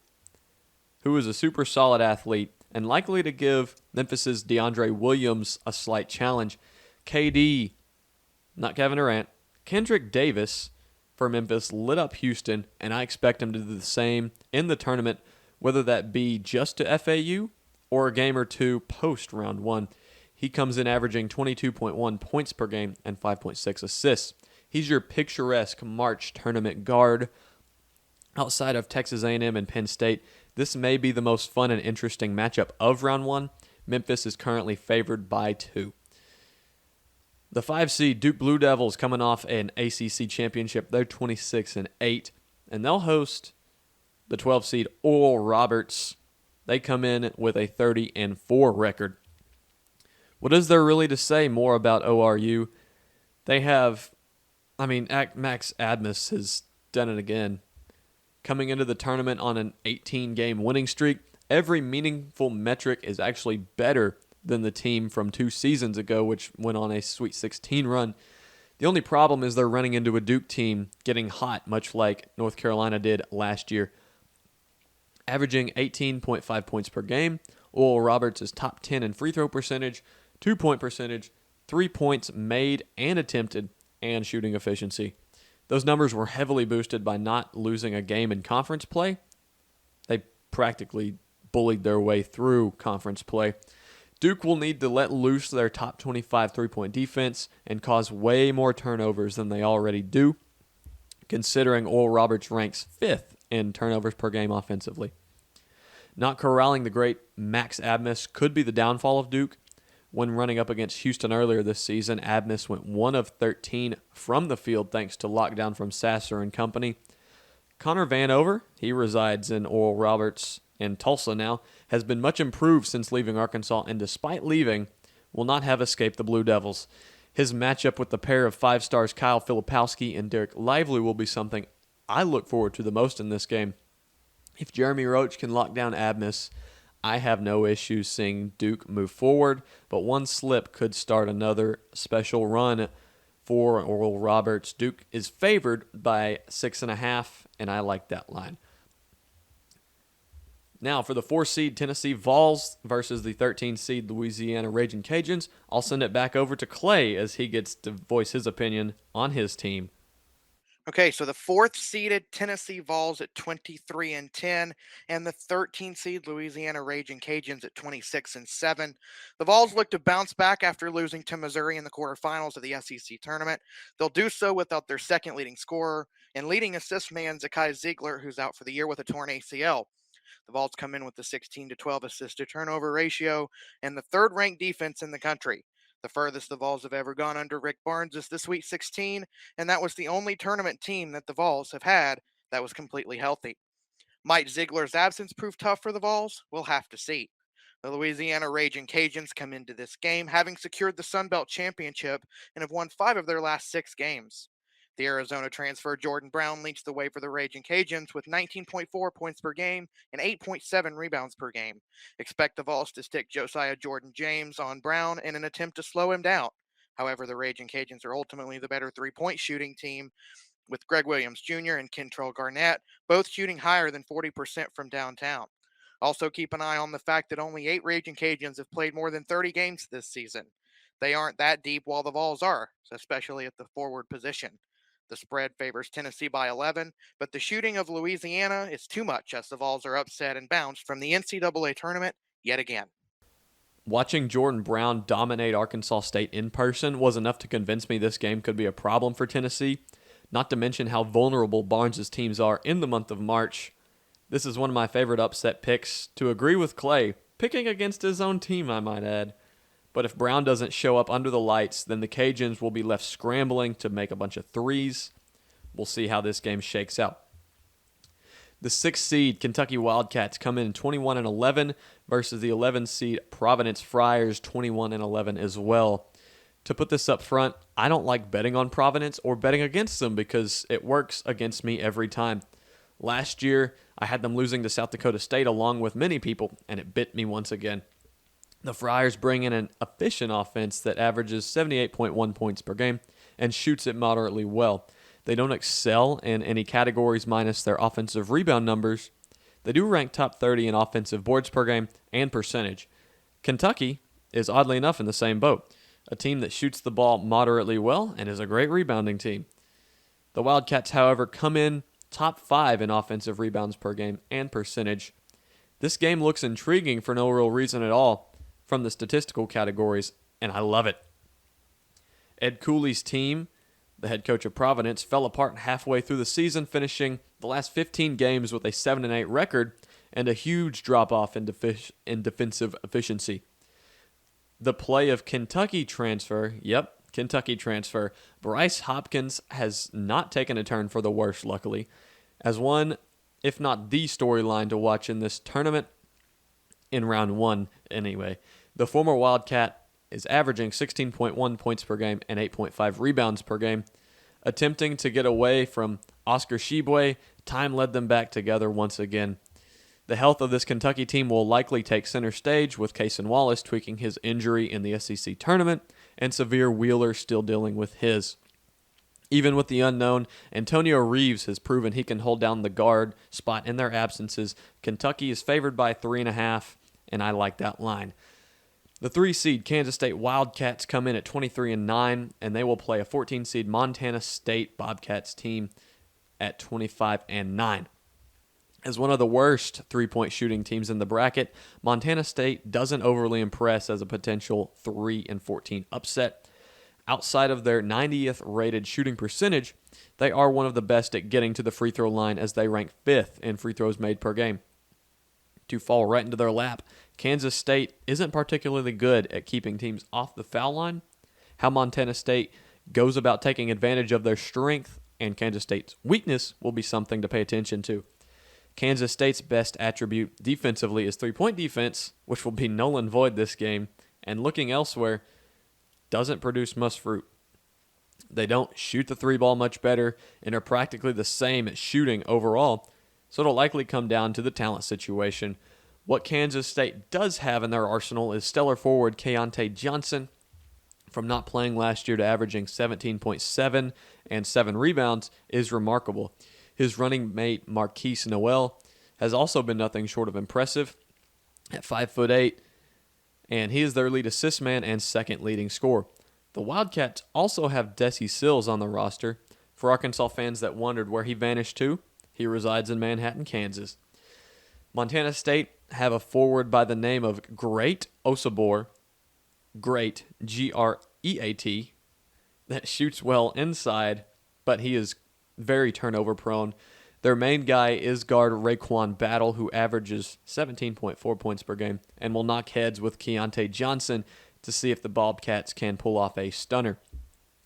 who is a super solid athlete and likely to give Memphis's DeAndre Williams a slight challenge. KD, not Kevin Durant, Kendrick Davis for Memphis lit up Houston, and I expect him to do the same in the tournament, whether that be just to FAU or a game or two post round 1. He comes in averaging 22.1 points per game and 5.6 assists. He's your picturesque March tournament guard. Outside of Texas A&M and Penn State, this may be the most fun and interesting matchup of round 1. Memphis is currently favored by 2. The 5 seed Duke Blue Devils coming off an ACC championship. They're 26-8, and they'll host the 12 seed Oral Roberts. They come in with a 30-4 record. What is there really to say more about ORU They have, Max Admus has done it again. Coming into the tournament on an 18-game winning streak, every meaningful metric is actually better than the team from 2 seasons ago, which went on a Sweet 16 run. The only problem is they're running into a Duke team getting hot, much like North Carolina did last year. Averaging 18.5 points per game, Oral Roberts is top 10 in free throw percentage, 2-point percentage, 3 points made and attempted, and shooting efficiency. Those numbers were heavily boosted by not losing a game in conference play. They practically bullied their way through conference play. Duke will need to let loose their top 25 three-point defense and cause way more turnovers than they already do, considering Oral Roberts ranks 5th in turnovers per game offensively. Not corralling the great Max Abmas could be the downfall of Duke. When running up against Houston earlier this season, Abmas went 1 of 13 from the field thanks to lockdown from Sasser and company. Connor Vanover, he resides in Oral Roberts in Tulsa now, has been much improved since leaving Arkansas, and despite leaving, will not have escaped the Blue Devils. His matchup with the pair of 5-stars Kyle Filipowski and Derek Lively will be something I look forward to the most in this game. If Jeremy Roach can lock down Abmas, I have no issues seeing Duke move forward, but one slip could start another special run for Oral Roberts. Duke is favored by 6.5, and I like that line. Now, for the 4-seed Tennessee Vols versus the 13-seed Louisiana Raging Cajuns, I'll send it back over to Clay as he gets to voice his opinion on his team. Okay, so the 4th-seeded Tennessee Vols at 23-10, and the 13th-seed Louisiana Raging Cajuns at 26-7. The Vols look to bounce back after losing to Missouri in the quarterfinals of the SEC tournament. They'll do so without their second leading scorer and leading assist man Zakai Ziegler, who's out for the year with a torn ACL. The Vols come in with the 16-12 assist-to-turnover ratio and the 3rd-ranked defense in the country. The furthest the Vols have ever gone under Rick Barnes is the Sweet 16, and that was the only tournament team that the Vols have had that was completely healthy. Might Ziegler's absence prove tough for the Vols? We'll have to see. The Louisiana Raging Cajuns come into this game having secured the Sun Belt Championship and have won 5 of their last 6 games. The Arizona transfer Jordan Brown leads the way for the Raging Cajuns with 19.4 points per game and 8.7 rebounds per game. Expect the Vols to stick Josiah Jordan-James on Brown in an attempt to slow him down. However, the Raging Cajuns are ultimately the better three-point shooting team, with Greg Williams Jr. and Kentrell Garnett both shooting higher than 40% from downtown. Also keep an eye on the fact that only 8 Raging Cajuns have played more than 30 games this season. They aren't that deep while the Vols are, especially at the forward position. The spread favors Tennessee by 11, but the shooting of Louisiana is too much as the Vols are upset and bounced from the NCAA tournament yet again. Watching Jordan Brown dominate Arkansas State in person was enough to convince me this game could be a problem for Tennessee, not to mention how vulnerable Barnes' teams are in the month of March. This is one of my favorite upset picks, to agree with Clay, picking against his own team, I might add. But if Brown doesn't show up under the lights, then the Cajuns will be left scrambling to make a bunch of threes. We'll see how this game shakes out. The 6th seed Kentucky Wildcats come in 21-11 versus the 11th seed Providence Friars 21-11 as well. To put this up front, I don't like betting on Providence or betting against them because it works against me every time. Last year, I had them losing to South Dakota State along with many people, and it bit me once again. The Friars bring in an efficient offense that averages 78.1 points per game and shoots it moderately well. They don't excel in any categories minus their offensive rebound numbers. They do rank top 30 in offensive boards per game and percentage. Kentucky is oddly enough in the same boat, a team that shoots the ball moderately well and is a great rebounding team. The Wildcats, however, come in top 5 in offensive rebounds per game and percentage. This game looks intriguing for no real reason at all from the statistical categories, and I love it. Ed Cooley's team, the head coach of Providence, fell apart halfway through the season, finishing the last 15 games with a 7-8 record and a huge drop-off in defensive efficiency. The play of Kentucky transfer, Bryce Hopkins has not taken a turn for the worse, luckily, as one, if not the storyline to watch in this tournament, in round 1 anyway. The former Wildcat is averaging 16.1 points per game and 8.5 rebounds per game. Attempting to get away from Oscar Tshiebwe, time led them back together once again. The health of this Kentucky team will likely take center stage, with Cason Wallace tweaking his injury in the SEC tournament and Severe Wheeler still dealing with his. Even with the unknown, Antonio Reeves has proven he can hold down the guard spot in their absences. Kentucky is favored by 3.5, and I like that line. The 3 seed Kansas State Wildcats come in at 23-9, and they will play a 14 seed Montana State Bobcats team at 25-9. As one of the worst three-point shooting teams in the bracket, Montana State doesn't overly impress as a potential 3-14 upset. Outside of their 90th rated shooting percentage, they are one of the best at getting to the free throw line, as they rank 5th in free throws made per game. To fall right into their lap, Kansas State isn't particularly good at keeping teams off the foul line. How Montana State goes about taking advantage of their strength and Kansas State's weakness will be something to pay attention to. Kansas State's best attribute defensively is three-point defense, which will be null and void this game, and looking elsewhere, doesn't produce much fruit. They don't shoot the three ball much better and are practically the same at shooting overall, so it'll likely come down to the talent situation. What Kansas State does have in their arsenal is stellar forward Keontae Johnson. From not playing last year to averaging 17.7 and 7 rebounds is remarkable. His running mate Marquise Noel has also been nothing short of impressive at 5'8", and he is their lead assist man and second leading scorer. The Wildcats also have Desi Sills on the roster. For Arkansas fans that wondered where he vanished to, he resides in Manhattan, Kansas. Montana State have a forward by the name of Great Osabor, Great, Great, that shoots well inside, but he is very turnover prone. Their main guy is guard Raekwon Battle, who averages 17.4 points per game and will knock heads with Keontae Johnson to see if the Bobcats can pull off a stunner.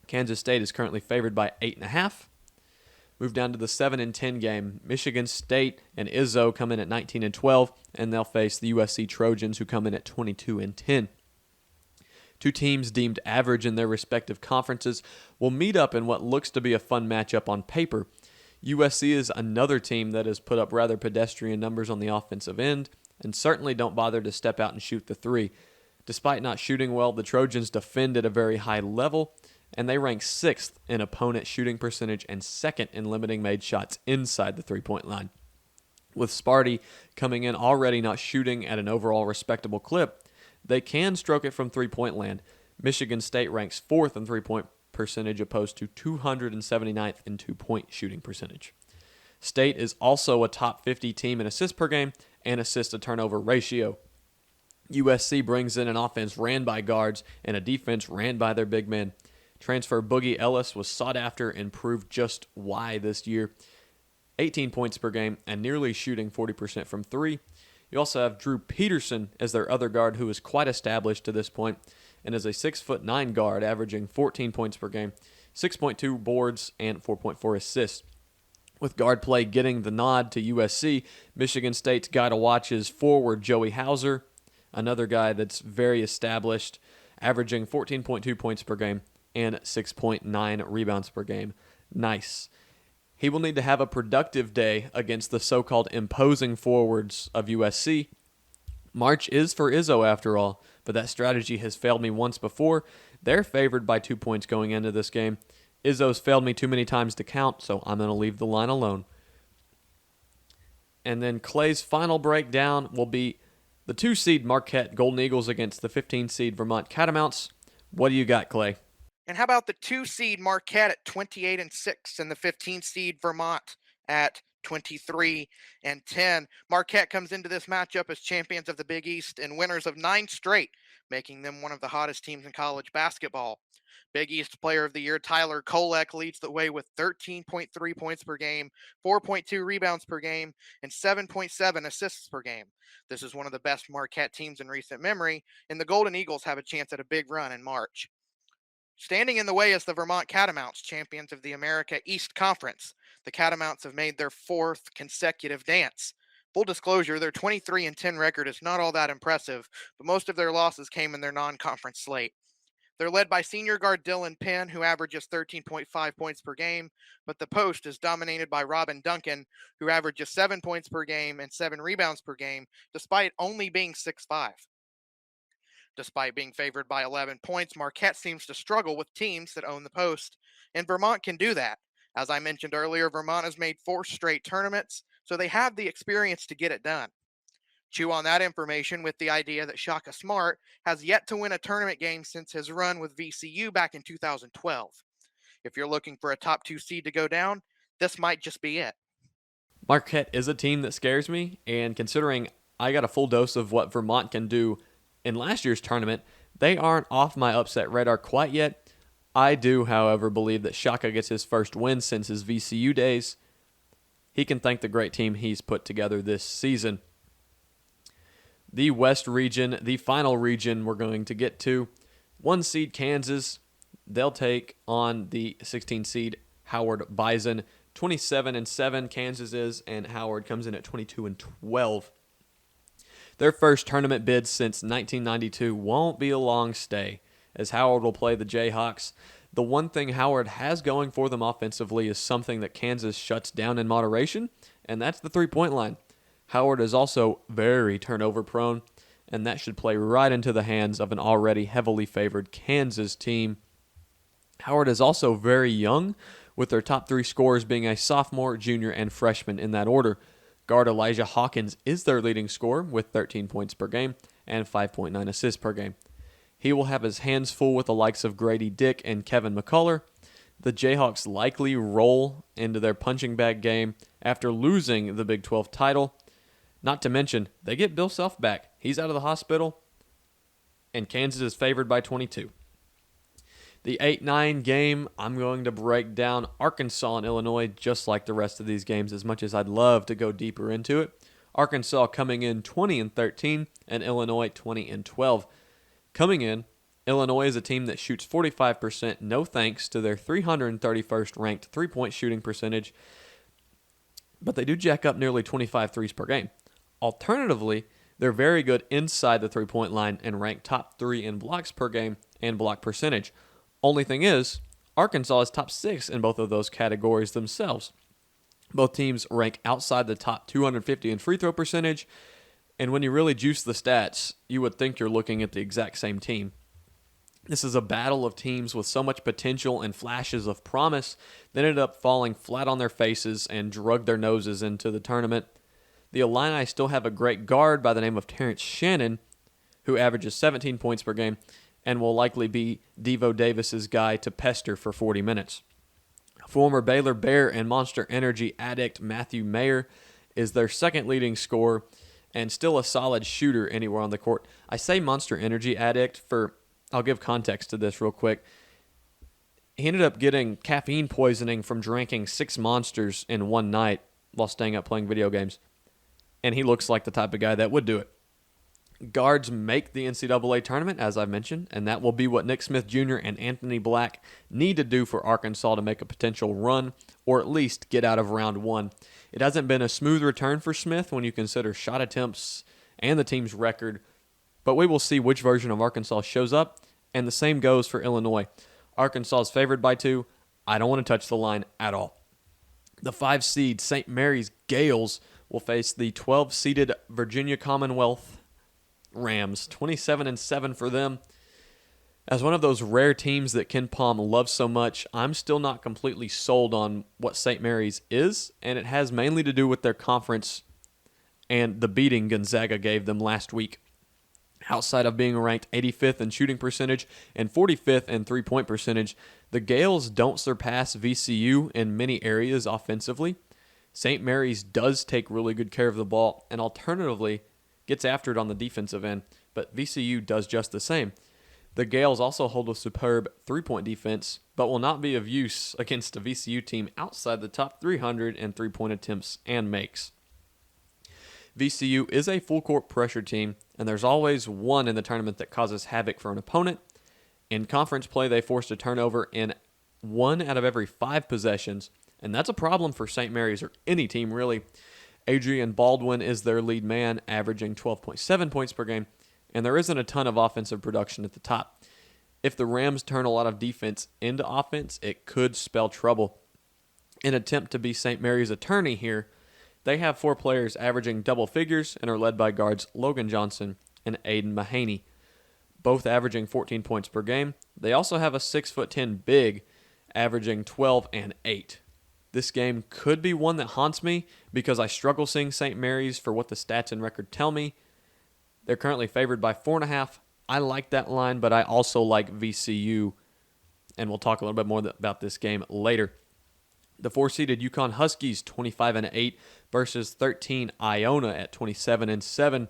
Kansas State is currently favored by 8.5. Move down to the 7-10 game. Michigan State and Izzo come in at 19-12, and they'll face the USC Trojans, who come in at 22-10. Two teams deemed average in their respective conferences will meet up in what looks to be a fun matchup on paper. USC is another team that has put up rather pedestrian numbers on the offensive end and certainly don't bother to step out and shoot the three. Despite not shooting well, the Trojans defend at a very high level, and they rank 6th in opponent shooting percentage and 2nd in limiting made shots inside the three-point line. With Sparty coming in already not shooting at an overall respectable clip, they can stroke it from three-point land. Michigan State ranks 4th in three-point percentage opposed to 279th in two-point shooting percentage. State is also a top 50 team in assists per game and assist-to-turnover ratio. USC brings in an offense ran by guards and a defense ran by their big men. Transfer Boogie Ellis was sought after and proved just why this year. 18 points per game and nearly shooting 40% from three. You also have Drew Peterson as their other guard, who is quite established to this point and is a 6'9" guard, averaging 14 points per game, 6.2 boards, and 4.4 assists. With guard play getting the nod to USC, Michigan State's guy to watch is forward Joey Hauser, another guy that's very established, averaging 14.2 points per game and 6.9 rebounds per game. Nice. He will need to have a productive day against the so-called imposing forwards of USC. March is for Izzo after all, but that strategy has failed me once before. They're favored by 2 points going into this game. Izzo's failed me too many times to count, so I'm going to leave the line alone. And then Clay's final breakdown will be the 2-seed Marquette Golden Eagles against the 15-seed Vermont Catamounts. What do you got, Clay? And how about the 2-seed Marquette at 28-6 and the 15-seed Vermont at 23-10? Marquette comes into this matchup as champions of the Big East and winners of 9 straight, making them one of the hottest teams in college basketball. Big East Player of the Year Tyler Kolek leads the way with 13.3 points per game, 4.2 rebounds per game, and 7.7 assists per game. This is one of the best Marquette teams in recent memory, and the Golden Eagles have a chance at a big run in March. Standing in the way is the Vermont Catamounts, champions of the America East Conference. The Catamounts have made their 4th consecutive dance. Full disclosure, their 23-10 record is not all that impressive, but most of their losses came in their non-conference slate. They're led by senior guard Dylan Penn, who averages 13.5 points per game, but the post is dominated by Robin Duncan, who averages 7 points per game and 7 rebounds per game, despite only being 6'5". Despite being favored by 11 points, Marquette seems to struggle with teams that own the post, and Vermont can do that. As I mentioned earlier, Vermont has made 4 straight tournaments, so they have the experience to get it done. Chew on that information with the idea that Shaka Smart has yet to win a tournament game since his run with VCU back in 2012. If you're looking for a top 2 seed to go down, this might just be it. Marquette is a team that scares me, and considering I got a full dose of what Vermont can do in last year's tournament, they aren't off my upset radar quite yet. I do, however, believe that Shaka gets his first win since his VCU days. He can thank the great team he's put together this season. The West region, the final region we're going to get to. 1 seed Kansas, they'll take on the 16 seed Howard Bison. 27-7 Kansas is, and Howard comes in at 22-12. Their first tournament bid since 1992 won't be a long stay, as Howard will play the Jayhawks. The one thing Howard has going for them offensively is something that Kansas shuts down in moderation, and that's the three-point line. Howard is also very turnover prone, and that should play right into the hands of an already heavily favored Kansas team. Howard is also very young, with their top 3 scorers being a sophomore, junior, and freshman in that order. Guard Elijah Hawkins is their leading scorer with 13 points per game and 5.9 assists per game. He will have his hands full with the likes of Grady Dick and Kevin McCullough. The Jayhawks likely roll into their punching bag game after losing the Big 12 title. Not to mention, they get Bill Self back. He's out of the hospital, and Kansas is favored by 22. The 8-9 game, I'm going to break down Arkansas and Illinois just like the rest of these games, as much as I'd love to go deeper into it. Arkansas coming in 20-13 and Illinois 20-12. Coming in, Illinois is a team that shoots 45%, no thanks to their 331st ranked three-point shooting percentage, but they do jack up nearly 25 threes per game. Alternatively, they're very good inside the three-point line and rank top 3 in blocks per game and block percentage. Only thing is, Arkansas is top 6 in both of those categories themselves. Both teams rank outside the top 250 in free throw percentage, and when you really juice the stats, you would think you're looking at the exact same team. This is a battle of teams with so much potential and flashes of promise that ended up falling flat on their faces and drug their noses into the tournament. The Illini still have a great guard by the name of Terrence Shannon, who averages 17 points per game and will likely be Devo Davis's guy to pester for 40 minutes. Former Baylor Bear and Monster Energy addict Matthew Mayer is their second leading scorer and still a solid shooter anywhere on the court. I say Monster Energy addict I'll give context to this real quick. He ended up getting caffeine poisoning from drinking 6 Monsters in one night while staying up playing video games. And he looks like the type of guy that would do it. Guards make the NCAA tournament, as I mentioned, and that will be what Nick Smith Jr. and Anthony Black need to do for Arkansas to make a potential run, or at least get out of round 1. It hasn't been a smooth return for Smith when you consider shot attempts and the team's record, but we will see which version of Arkansas shows up, and the same goes for Illinois. Arkansas is favored by 2. I don't want to touch the line at all. The 5 seed St. Mary's Gales will face the 12-seeded Virginia Commonwealth Rams. 27-7 for them. As one of those rare teams that Ken Palm loves so much, I'm still not completely sold on what St. Mary's is, and it has mainly to do with their conference and the beating Gonzaga gave them last week. Outside of being ranked 85th in shooting percentage and 45th in three-point percentage, the Gales don't surpass VCU in many areas offensively. St. Mary's does take really good care of the ball and alternatively gets after it on the defensive end, but VCU does just the same. The Gales also hold a superb three-point defense, but will not be of use against a VCU team outside the top 300 in three-point attempts and makes. VCU is a full-court pressure team, and there's always one in the tournament that causes havoc for an opponent. In conference play, they forced a turnover in 1 out of every 5 possessions, and that's a problem for St. Mary's or any team really, Adrian Baldwin is their lead man, averaging 12.7 points per game, and there isn't a ton of offensive production at the top. If the Rams turn a lot of defense into offense, it could spell trouble. In an attempt to be St. Mary's attorney here, they have 4 players averaging double figures and are led by guards Logan Johnson and Aiden Mahaney, both averaging 14 points per game. They also have a 6'10" big averaging 12 and 8. This game could be one that haunts me because I struggle seeing St. Mary's for what the stats and record tell me. They're currently favored by 4.5. I like that line, but I also like VCU, and we'll talk a little bit more about this game later. The 4-seeded UConn Huskies, 25-8 versus 13 Iona at 27-7.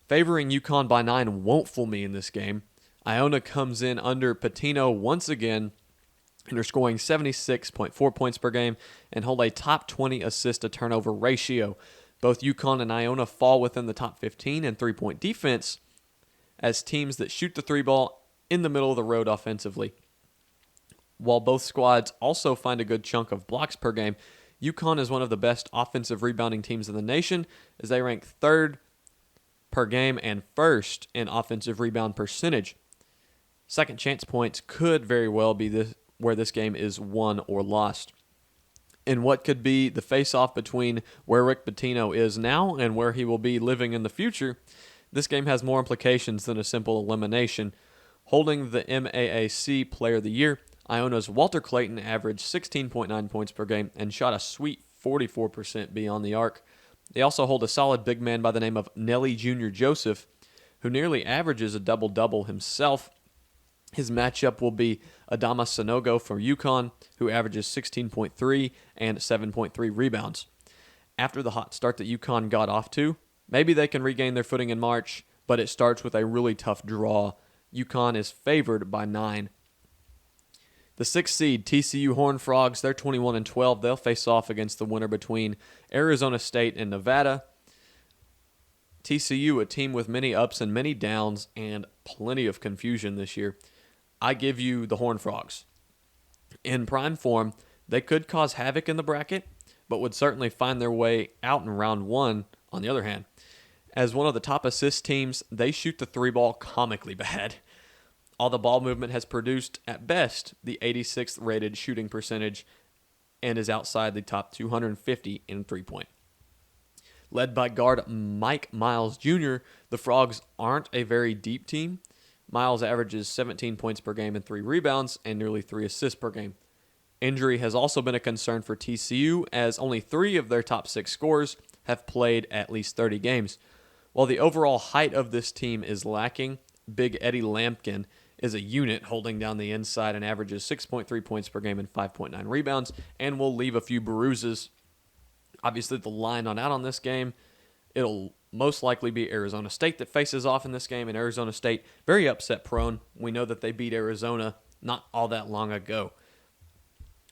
Favoring UConn by 9 won't fool me in this game. Iona comes in under Patino once again, and are scoring 76.4 points per game and hold a top 20 assist-to-turnover ratio. Both UConn and Iona fall within the top 15 in three-point defense as teams that shoot the three ball in the middle of the road offensively. While both squads also find a good chunk of blocks per game, UConn is one of the best offensive rebounding teams in the nation as they rank 3rd per game and 1st in offensive rebound percentage. Second chance points could very well be where this game is won or lost. In what could be the face-off between where Rick Pitino is now and where he will be living in the future, this game has more implications than a simple elimination. Holding the MAAC Player of the Year, Iona's Walter Clayton averaged 16.9 points per game and shot a sweet 44% beyond the arc. They also hold a solid big man by the name of Nelly Jr. Joseph, who nearly averages a double-double himself. His matchup will be Adama Sanogo from UConn, who averages 16.3 and 7.3 rebounds. After the hot start that UConn got off to, maybe they can regain their footing in March, but it starts with a really tough draw. UConn is favored by 9. The 6th seed, TCU Horned Frogs, they're 21-12. They'll face off against the winner between Arizona State and Nevada. TCU, a team with many ups and many downs and plenty of confusion this year. I give you the Horned Frogs. In prime form, they could cause havoc in the bracket, but would certainly find their way out in round 1, on the other hand. As one of the top assist teams, they shoot the three ball comically bad. All the ball movement has produced, at best, the 86th rated shooting percentage and is outside the top 250 in three-point. Led by guard Mike Miles Jr., the Frogs aren't a very deep team. Miles averages 17 points per game and 3 rebounds and nearly 3 assists per game. Injury has also been a concern for TCU, as only 3 of their top 6 scorers have played at least 30 games. While the overall height of this team is lacking, Big Eddie Lampkin is a unit holding down the inside and averages 6.3 points per game and 5.9 rebounds, and will leave a few bruises. Obviously, the line on out on this game, it'll most likely be Arizona State that faces off in this game, and Arizona State, very upset prone. We know that they beat Arizona not all that long ago.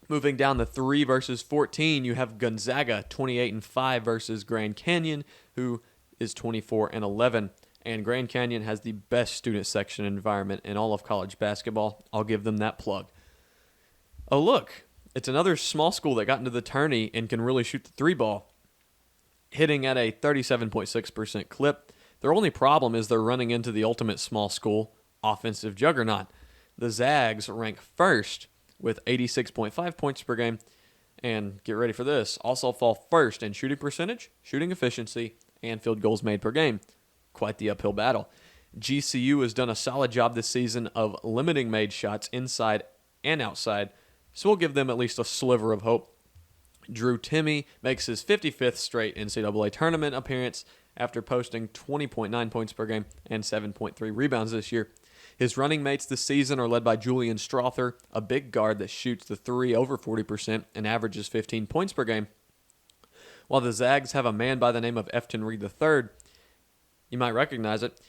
Moving down to 3 versus 14, you have Gonzaga, 28-5 versus Grand Canyon, who is 24-11. And Grand Canyon has the best student section environment in all of college basketball. I'll give them that plug. Oh, look, it's another small school that got into the tourney and can really shoot the three ball, hitting at a 37.6% clip. Their only problem is they're running into the ultimate small school offensive juggernaut. The Zags rank first with 86.5 points per game, and get ready for this, also fall first in shooting percentage, shooting efficiency, and field goals made per game. Quite the uphill battle. GCU has done a solid job this season of limiting made shots inside and outside, so we'll give them at least a sliver of hope. Drew Timme makes his 55th straight NCAA tournament appearance after posting 20.9 points per game and 7.3 rebounds this year. His running mates this season are led by Julian Strother, a big guard that shoots the three over 40% and averages 15 points per game. While the Zags have a man by the name of Efton Reed III, you might recognize it.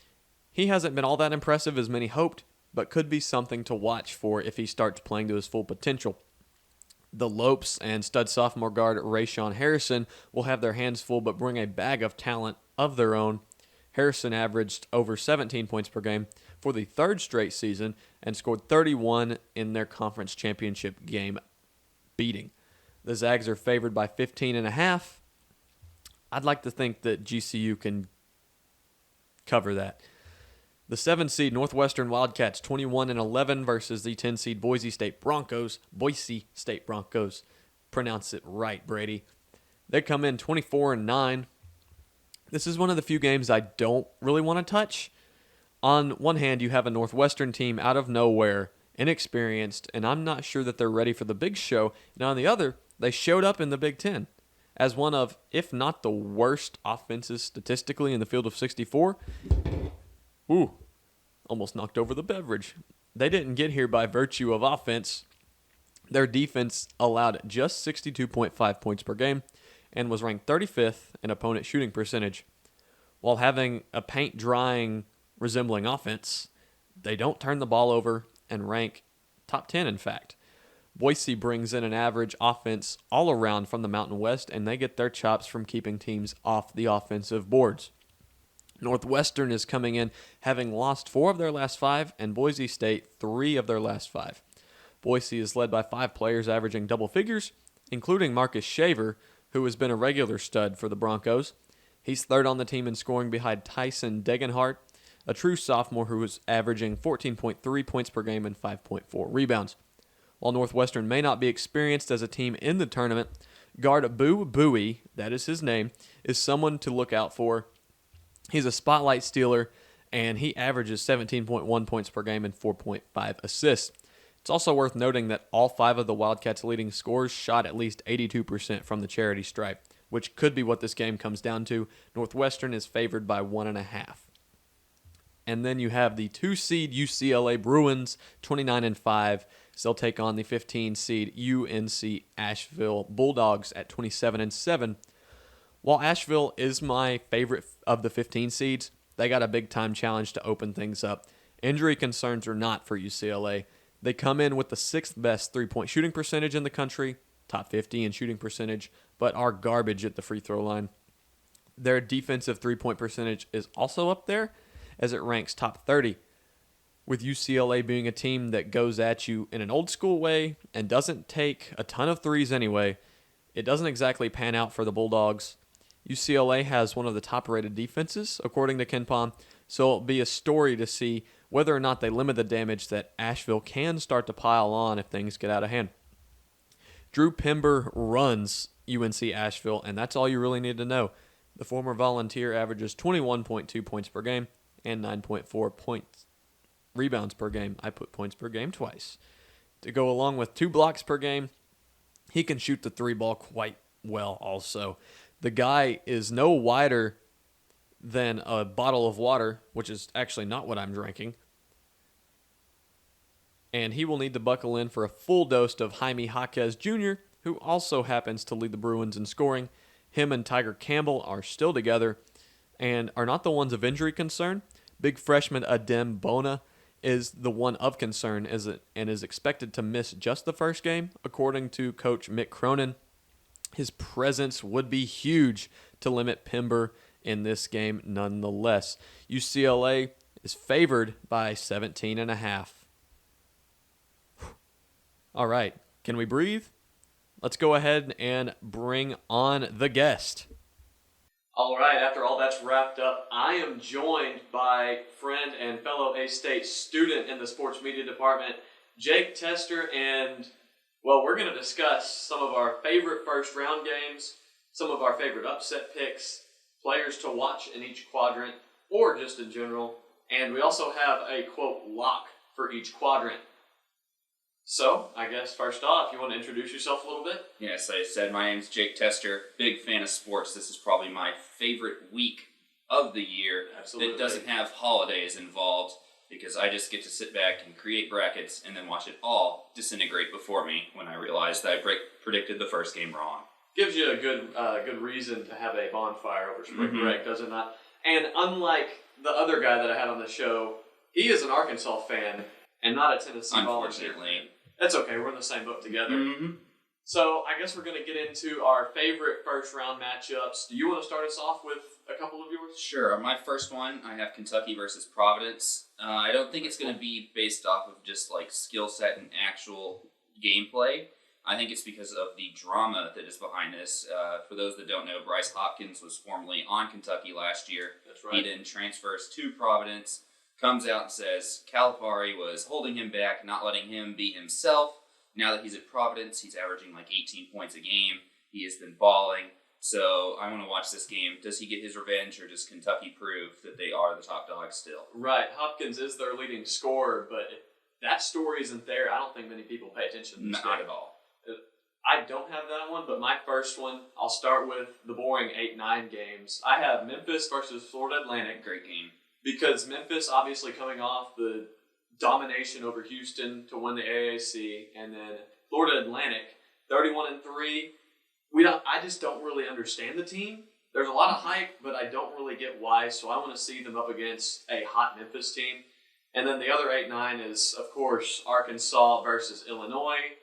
He hasn't been all that impressive as many hoped, but could be something to watch for if he starts playing to his full potential. The Lopes and stud sophomore guard Rayshawn Harrison will have their hands full but bring a bag of talent of their own. Harrison averaged over 17 points per game for the 3rd straight season and scored 31 in their conference championship game beating. The Zags are favored by 15.5. I'd like to think that GCU can cover that. The 7 seed Northwestern Wildcats 21-11 versus the 10 seed Boise State Broncos. Pronounce it right, Brady. They come in 24-9. This is one of the few games I don't really want to touch. On one hand, you have a Northwestern team out of nowhere, inexperienced, and I'm not sure that they're ready for the big show. And on the other, they showed up in the Big Ten as one of, if not the worst offenses statistically in the field of 64. Ooh, almost knocked over the beverage. They didn't get here by virtue of offense. Their defense allowed just 62.5 points per game and was ranked 35th in opponent shooting percentage. While having a paint-drying resembling offense, they don't turn the ball over and rank top 10, in fact. Boise brings in an average offense all around from the Mountain West, and they get their chops from keeping teams off the offensive boards. Northwestern is coming in having lost 4 of their last 5, and Boise State 3 of their last 5. Boise is led by 5 players averaging double figures, including Marcus Shaver, who has been a regular stud for the Broncos. He's third on the team in scoring behind Tyson Degenhart, a true sophomore who is averaging 14.3 points per game and 5.4 rebounds. While Northwestern may not be experienced as a team in the tournament, guard Boo Buie, that is his name, is someone to look out for. He's a spotlight stealer, and he averages 17.1 points per game and 4.5 assists. It's also worth noting that all 5 of the Wildcats' leading scorers shot at least 82% from the charity stripe, which could be what this game comes down to. Northwestern is favored by 1.5. And then you have the 2 seed UCLA Bruins, 29-5. They'll take on the 15 seed UNC Asheville Bulldogs at 27-7. While Asheville is my favorite of the 15 seeds, they got a big-time challenge to open things up. Injury concerns are not for UCLA. They come in with the 6th best three-point shooting percentage in the country, top 50 in shooting percentage, but are garbage at the free throw line. Their defensive three-point percentage is also up there, as it ranks top 30. With UCLA being a team that goes at you in an old-school way and doesn't take a ton of threes anyway, it doesn't exactly pan out for the Bulldogs. UCLA has one of the top-rated defenses, according to KenPom, so it'll be a story to see whether or not they limit the damage that Asheville can start to pile on if things get out of hand. Drew Pember runs UNC Asheville, and that's all you really need to know. The former Volunteer averages 21.2 points per game and 9.4 rebounds per game. I put points per game twice. To go along with 2 blocks per game, he can shoot the 3 ball quite well also. The guy is no wider than a bottle of water, which is actually not what I'm drinking. And he will need to buckle in for a full dose of Jaime Jaquez Jr., who also happens to lead the Bruins in scoring. Him and Tiger Campbell are still together and are not the ones of injury concern. Big freshman Adem Bona is the one of concern and is expected to miss just the first game, according to Coach Mick Cronin. His presence would be huge to limit Pember in this game nonetheless. UCLA is favored by 17.5. All right, can we breathe? Let's go ahead and bring on the guest. All right, after all that's wrapped up, I am joined by friend and fellow A-State student in the sports media department, Jake Tester, and, well, we're going to discuss some of our favorite first-round games, some of our favorite upset picks, players to watch in each quadrant, or just in general, and we also have a, quote, lock for each quadrant. So, I guess first off, you want to introduce yourself a little bit? Yes, I said my name's Jake Tester, big fan of sports. This is probably my favorite week of the year. Absolutely. That doesn't have holidays involved, because I just get to sit back and create brackets and then watch it all disintegrate before me when I realized that I predicted the first game wrong. Gives you a good reason to have a bonfire over spring break, does it not? And unlike the other guy that I had on the show, he is an Arkansas fan and not a Tennessee Volunteer. Unfortunately. That's okay, we're in the same boat together. Mm-hmm. So I guess we're going to get into our favorite first-round matchups. Do you want to start us off with a couple of yours? Sure. My first one, I have Kentucky versus Providence. I don't think it's going to be based off of just like skill set and actual gameplay. I think it's because of the drama that is behind this. For those that don't know, Bryce Hopkins was formerly on Kentucky last year. That's right. He then transfers to Providence, comes out and says Calipari was holding him back, not letting him be himself. Now that he's at Providence, he's averaging like 18 points a game. He has been balling. So I want to watch this game. Does he get his revenge, or does Kentucky prove that they are the top dog still? Right. Hopkins is their leading scorer, but if that story isn't there, I don't think many people pay attention to this Not game. at all. I don't have that one, but my first one, I'll start with the boring 8-9 games. I have Memphis versus Florida Atlantic. Great game. Because Memphis, obviously coming off the domination over Houston to win the AAC, and then Florida Atlantic, 31-3. I just don't really understand the team. There's a lot of hype, but I don't really get why, so I want to see them up against a hot Memphis team. And then the other 8-9 is, of course, Arkansas versus Illinois.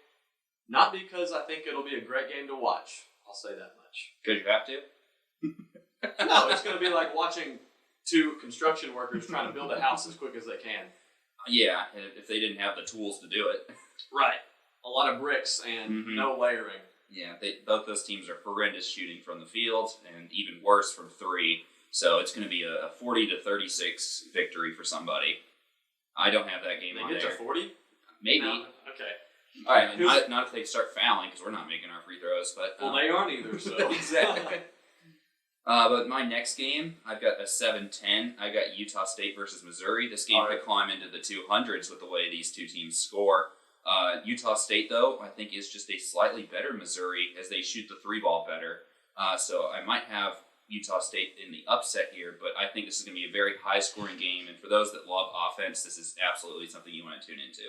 Not because I think it'll be a great game to watch. I'll say that much. Because you have to? No, it's going to be like watching two construction workers trying to build a house as quick as they can. Yeah, if they didn't have the tools to do it. Right. A lot of bricks and no layering. Yeah, both those teams are horrendous shooting from the field, and even worse from three. So it's going to be a 40-36 victory for somebody. I don't have that game on there. They get to 40? Maybe. No. Okay. All right, not if they start fouling, because we're not making our free throws. But well, they aren't either, so. Exactly. But my next game, I've got a 7-10. I got Utah State versus Missouri. This game could climb into the 200s with the way these two teams score. Utah State, though, I think is just a slightly better Missouri as they shoot the three ball better. So I might have Utah State in the upset here, but I think this is going to be a very high-scoring game. And for those that love offense, this is absolutely something you want to tune into.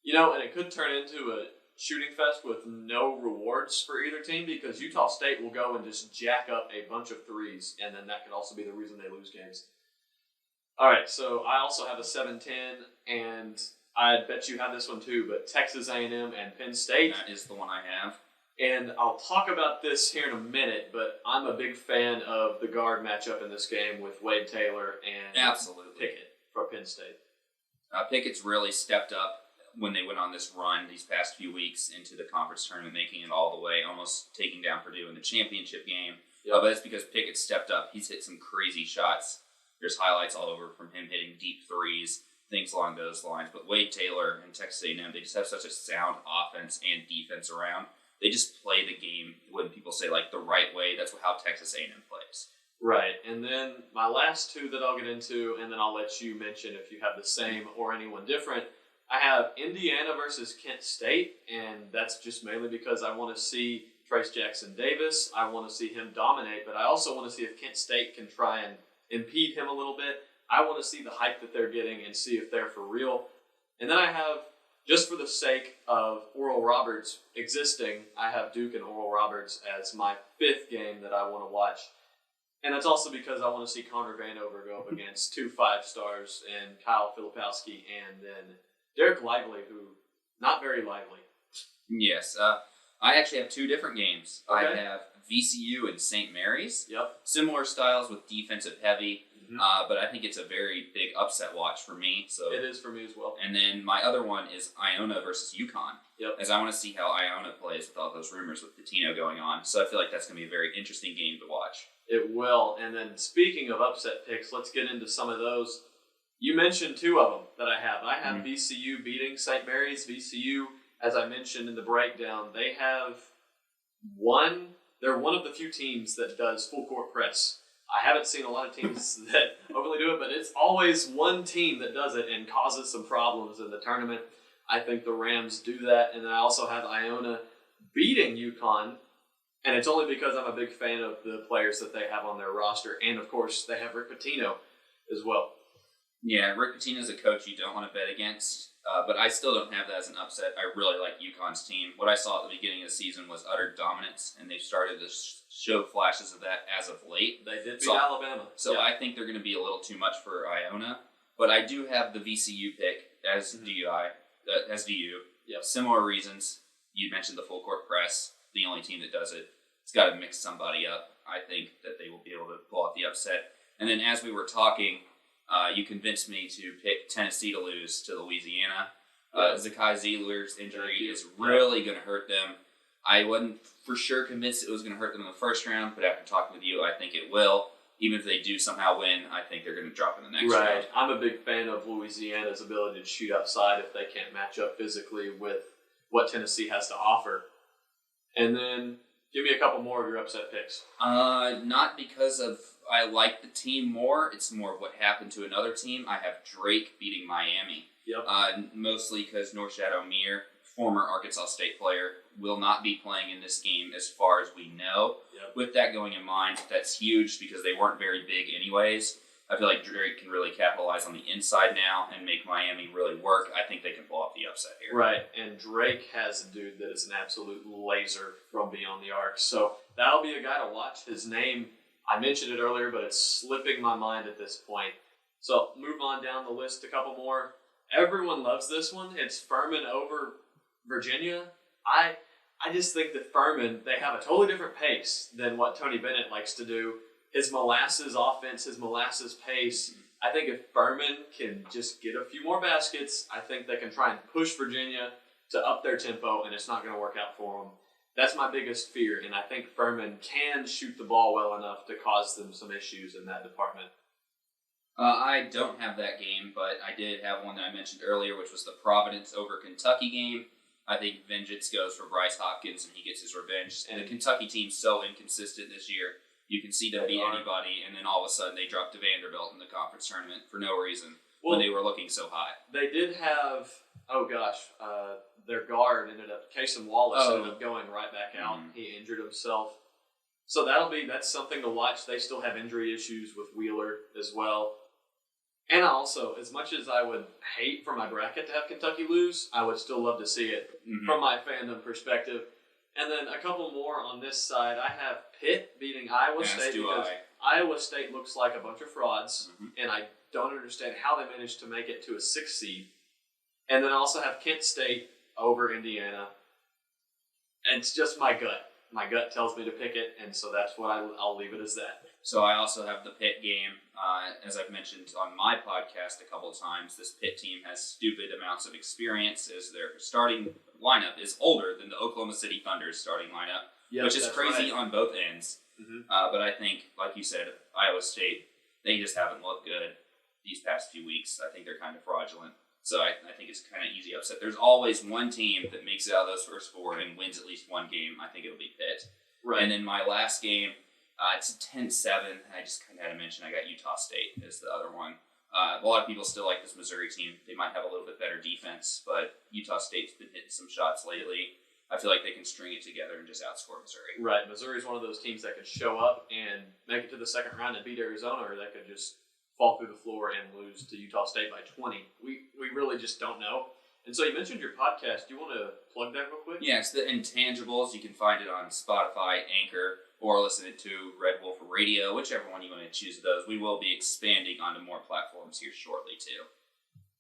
You know, and it could turn into a shooting fest with no rewards for either team, because Utah State will go and just jack up a bunch of threes, and then that could also be the reason they lose games. All right, so I also have a 7-10, and I bet you have this one too, but Texas A&M and Penn State. That is the one I have. And I'll talk about this here in a minute, but I'm a big fan of the guard matchup in this game with Wade Taylor and Pickett for Penn State. Pickett's really stepped up when they went on this run these past few weeks into the conference tournament, making it all the way, almost taking down Purdue in the championship game. Yep. But it's because Pickett stepped up. He's hit some crazy shots. There's highlights all over from him hitting deep threes, things along those lines. But Wade Taylor and Texas A&M, they just have such a sound offense and defense around. They just play the game, when people say, like, the right way. That's how Texas A&M plays. Right. And then my last two that I'll get into, and then I'll let you mention if you have the same or anyone different. I have Indiana versus Kent State, and that's just mainly because I want to see Trace Jackson Davis. I want to see him dominate, but I also want to see if Kent State can try and impede him a little bit. I want to see the hype that they're getting and see if they're for real. And then I have, just for the sake of Oral Roberts existing, I have Duke and Oral Roberts as my fifth game that I want to watch. And that's also because I want to see Connor Vanover go up against two 5-stars and Kyle Filipowski, and then Derek Lively, who, not very lively. Yes. I actually have two different games. Okay. I have VCU and St. Mary's. Yep. Similar styles with defensive heavy, but I think it's a very big upset watch for me. So it is for me as well. And then my other one is Iona versus UConn. Yep. As I want to see how Iona plays with all those rumors with Pitino going on. So I feel like that's going to be a very interesting game to watch. It will. And then speaking of upset picks, let's get into some of those. You mentioned two of them that I have. I have VCU beating St. Mary's. VCU, as I mentioned in the breakdown, they're one of the few teams that does full court press. I haven't seen a lot of teams that overly do it, but it's always one team that does it and causes some problems in the tournament. I think the Rams do that. And then I also have Iona beating UConn, and it's only because I'm a big fan of the players that they have on their roster. And, of course, they have Rick Pitino as well. Yeah, Rick Pitino's a coach you don't want to bet against, but I still don't have that as an upset. I really like UConn's team. What I saw at the beginning of the season was utter dominance, and they've started to show flashes of that as of late. They did beat Alabama. So I think they're going to be a little too much for Iona, but I do have the VCU pick, as do you. Yep. Similar reasons. You mentioned the full court press, the only team that does it. It's got to mix somebody up. I think that they will be able to pull off the upset. And then as we were talking, you convinced me to pick Tennessee to lose to Louisiana. Zakai Zeeler's injury is really going to hurt them. I wasn't for sure convinced it was going to hurt them in the first round, but after talking with you, I think it will. Even if they do somehow win, I think they're going to drop in the next round. Right. I'm a big fan of Louisiana's ability to shoot outside if they can't match up physically with what Tennessee has to offer. And then give me a couple more of your upset picks. Not because of I like the team more. It's more of what happened to another team. I have Drake beating Miami. Yep. Mostly because Norchad Omier, former Arkansas State player, will not be playing in this game as far as we know. Yep. With that going in mind, that's huge because they weren't very big anyways. I feel like Drake can really capitalize on the inside now and make Miami really work. I think they can pull off the upset here. Right, and Drake has a dude that is an absolute laser from beyond the arc. So that'll be a guy to watch. His name, I mentioned it earlier, but it's slipping my mind at this point. So move on down the list a couple more. Everyone loves this one. It's Furman over Virginia. I just think that Furman, they have a totally different pace than what Tony Bennett likes to do. His molasses offense, his molasses pace. I think if Furman can just get a few more baskets, I think they can try and push Virginia to up their tempo, and it's not going to work out for them. That's my biggest fear, and I think Furman can shoot the ball well enough to cause them some issues in that department. I don't have that game, but I did have one that I mentioned earlier, which was the Providence over Kentucky game. I think vengeance goes for Bryce Hopkins, and he gets his revenge. And the Kentucky team's so inconsistent this year. You can see them beat anybody, and then all of a sudden they drop to Vanderbilt in the conference tournament for no reason when they were looking so high. They did have, their guard Cason Wallace ended up going right back out. Mm-hmm. He injured himself. So that's something to watch. They still have injury issues with Wheeler as well. And also, as much as I would hate for my bracket to have Kentucky lose, I would still love to see it from my fandom perspective. And then a couple more on this side. I have Pitt beating Iowa State because Iowa State looks like a bunch of frauds, and I don't understand how they managed to make it to a 6th seed. And then I also have Kent State over Indiana. And it's just my gut. My gut tells me to pick it, and so that's what I'll leave it as that. So I also have the Pitt game. As I've mentioned on my podcast a couple of times, this Pitt team has stupid amounts of experience as their starting lineup is older than the Oklahoma City Thunder's starting lineup, which is crazy on both ends. Mm-hmm. But I think, like you said, Iowa State, they just haven't looked good these past few weeks. I think they're kind of fraudulent. So I think it's kind of easy upset. There's always one team that makes it out of those first four and wins at least one game. I think it'll be Pitt. Right. And then my last game, it's a 10-7. I just kind of had to mention I got Utah State as the other one. A lot of people still like this Missouri team. They might have a little bit better defense, but Utah State's been hitting some shots lately. I feel like they can string it together and just outscore Missouri. Right. Missouri's one of those teams that could show up and make it to the second round and beat Arizona, or they could just fall through the floor and lose to Utah State by 20. We really just don't know. And so you mentioned your podcast. Do you want to plug that real quick? Yeah, it's the Intangibles. You can find it on Spotify, Anchor, or listen to Red Wolf Radio, whichever one you want to choose of those. We will be expanding onto more platforms here shortly, too.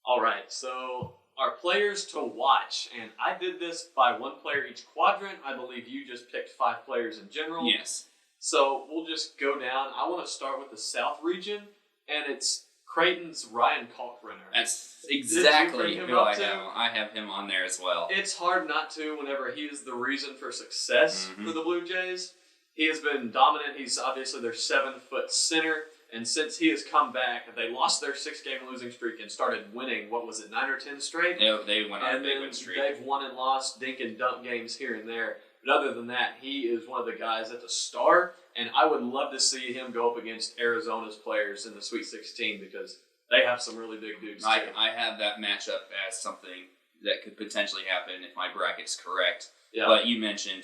All right, so our players to watch, and I did this by one player each quadrant. I believe you just picked 5 players in general. Yes. So we'll just go down. I want to start with the South region, and it's Creighton's Ryan Kalkbrenner. That's exactly who I have. I have him on there as well. It's hard not to whenever he is the reason for success for the Blue Jays. He has been dominant. He's obviously their 7-foot center. And since he has come back, they lost their 6-game losing streak and started winning, 9 or 10 straight? They went on a big win streak. They've won and lost dink and dunk games here and there. But other than that, he is one of the guys that's a star. And I would love to see him go up against Arizona's players in the Sweet 16 because they have some really big dudes, too. I have that matchup as something that could potentially happen if my bracket's correct. Yeah. But you mentioned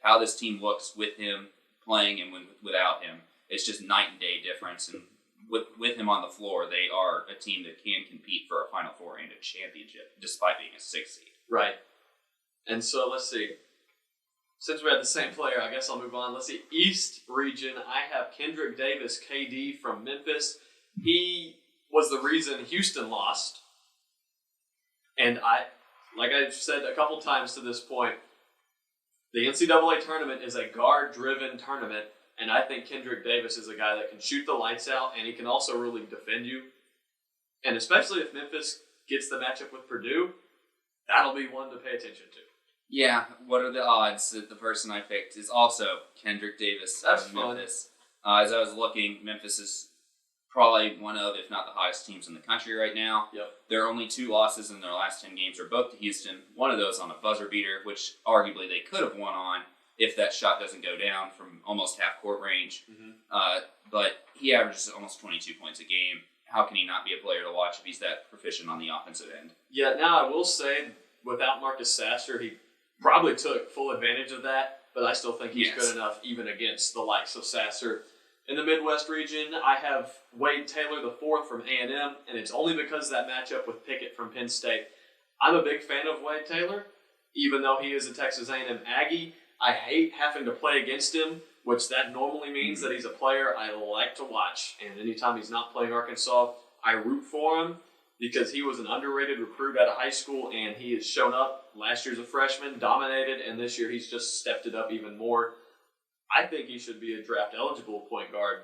how this team looks with him playing and without him. It's just night and day difference. And with him on the floor, they are a team that can compete for a Final Four and a championship despite being a 6th seed. Right. And so let's see. Since we had the same player, I guess I'll move on. Let's see. East region, I have Kendrick Davis, KD from Memphis. He was the reason Houston lost. And like I've said a couple times to this point, the NCAA tournament is a guard-driven tournament, and I think Kendrick Davis is a guy that can shoot the lights out, and he can also really defend you. And especially if Memphis gets the matchup with Purdue, that'll be one to pay attention to. Yeah, what are the odds that the person I picked is also Kendrick Davis That's of fun. Memphis? As I was looking, Memphis is probably one of, if not the hottest teams in the country right now. Yep. Their only 2 losses in their last 10 games are both to Houston. One of those on a buzzer beater, which arguably they could have won on if that shot doesn't go down from almost half court range. But he averages almost 22 points a game. How can he not be a player to watch if he's that proficient on the offensive end? Yeah, now I will say, without Marcus Sasser, he probably took full advantage of that, but I still think he's good enough even against the likes of Sasser. In the Midwest region, I have Wade Taylor, the 4th from A&M, and it's only because of that matchup with Pickett from Penn State. I'm a big fan of Wade Taylor, even though he is a Texas A&M Aggie. I hate having to play against him, which that normally means that he's a player I like to watch. And anytime he's not playing Arkansas, I root for him because he was an underrated recruit out of high school, and he has shown up. Last year's a freshman, dominated, and this year he's just stepped it up even more. I think he should be a draft-eligible point guard,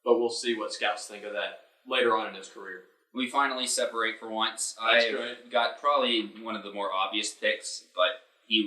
but we'll see what scouts think of that later on in his career. We finally separate for once. That's I great. got probably one of the more obvious picks, but he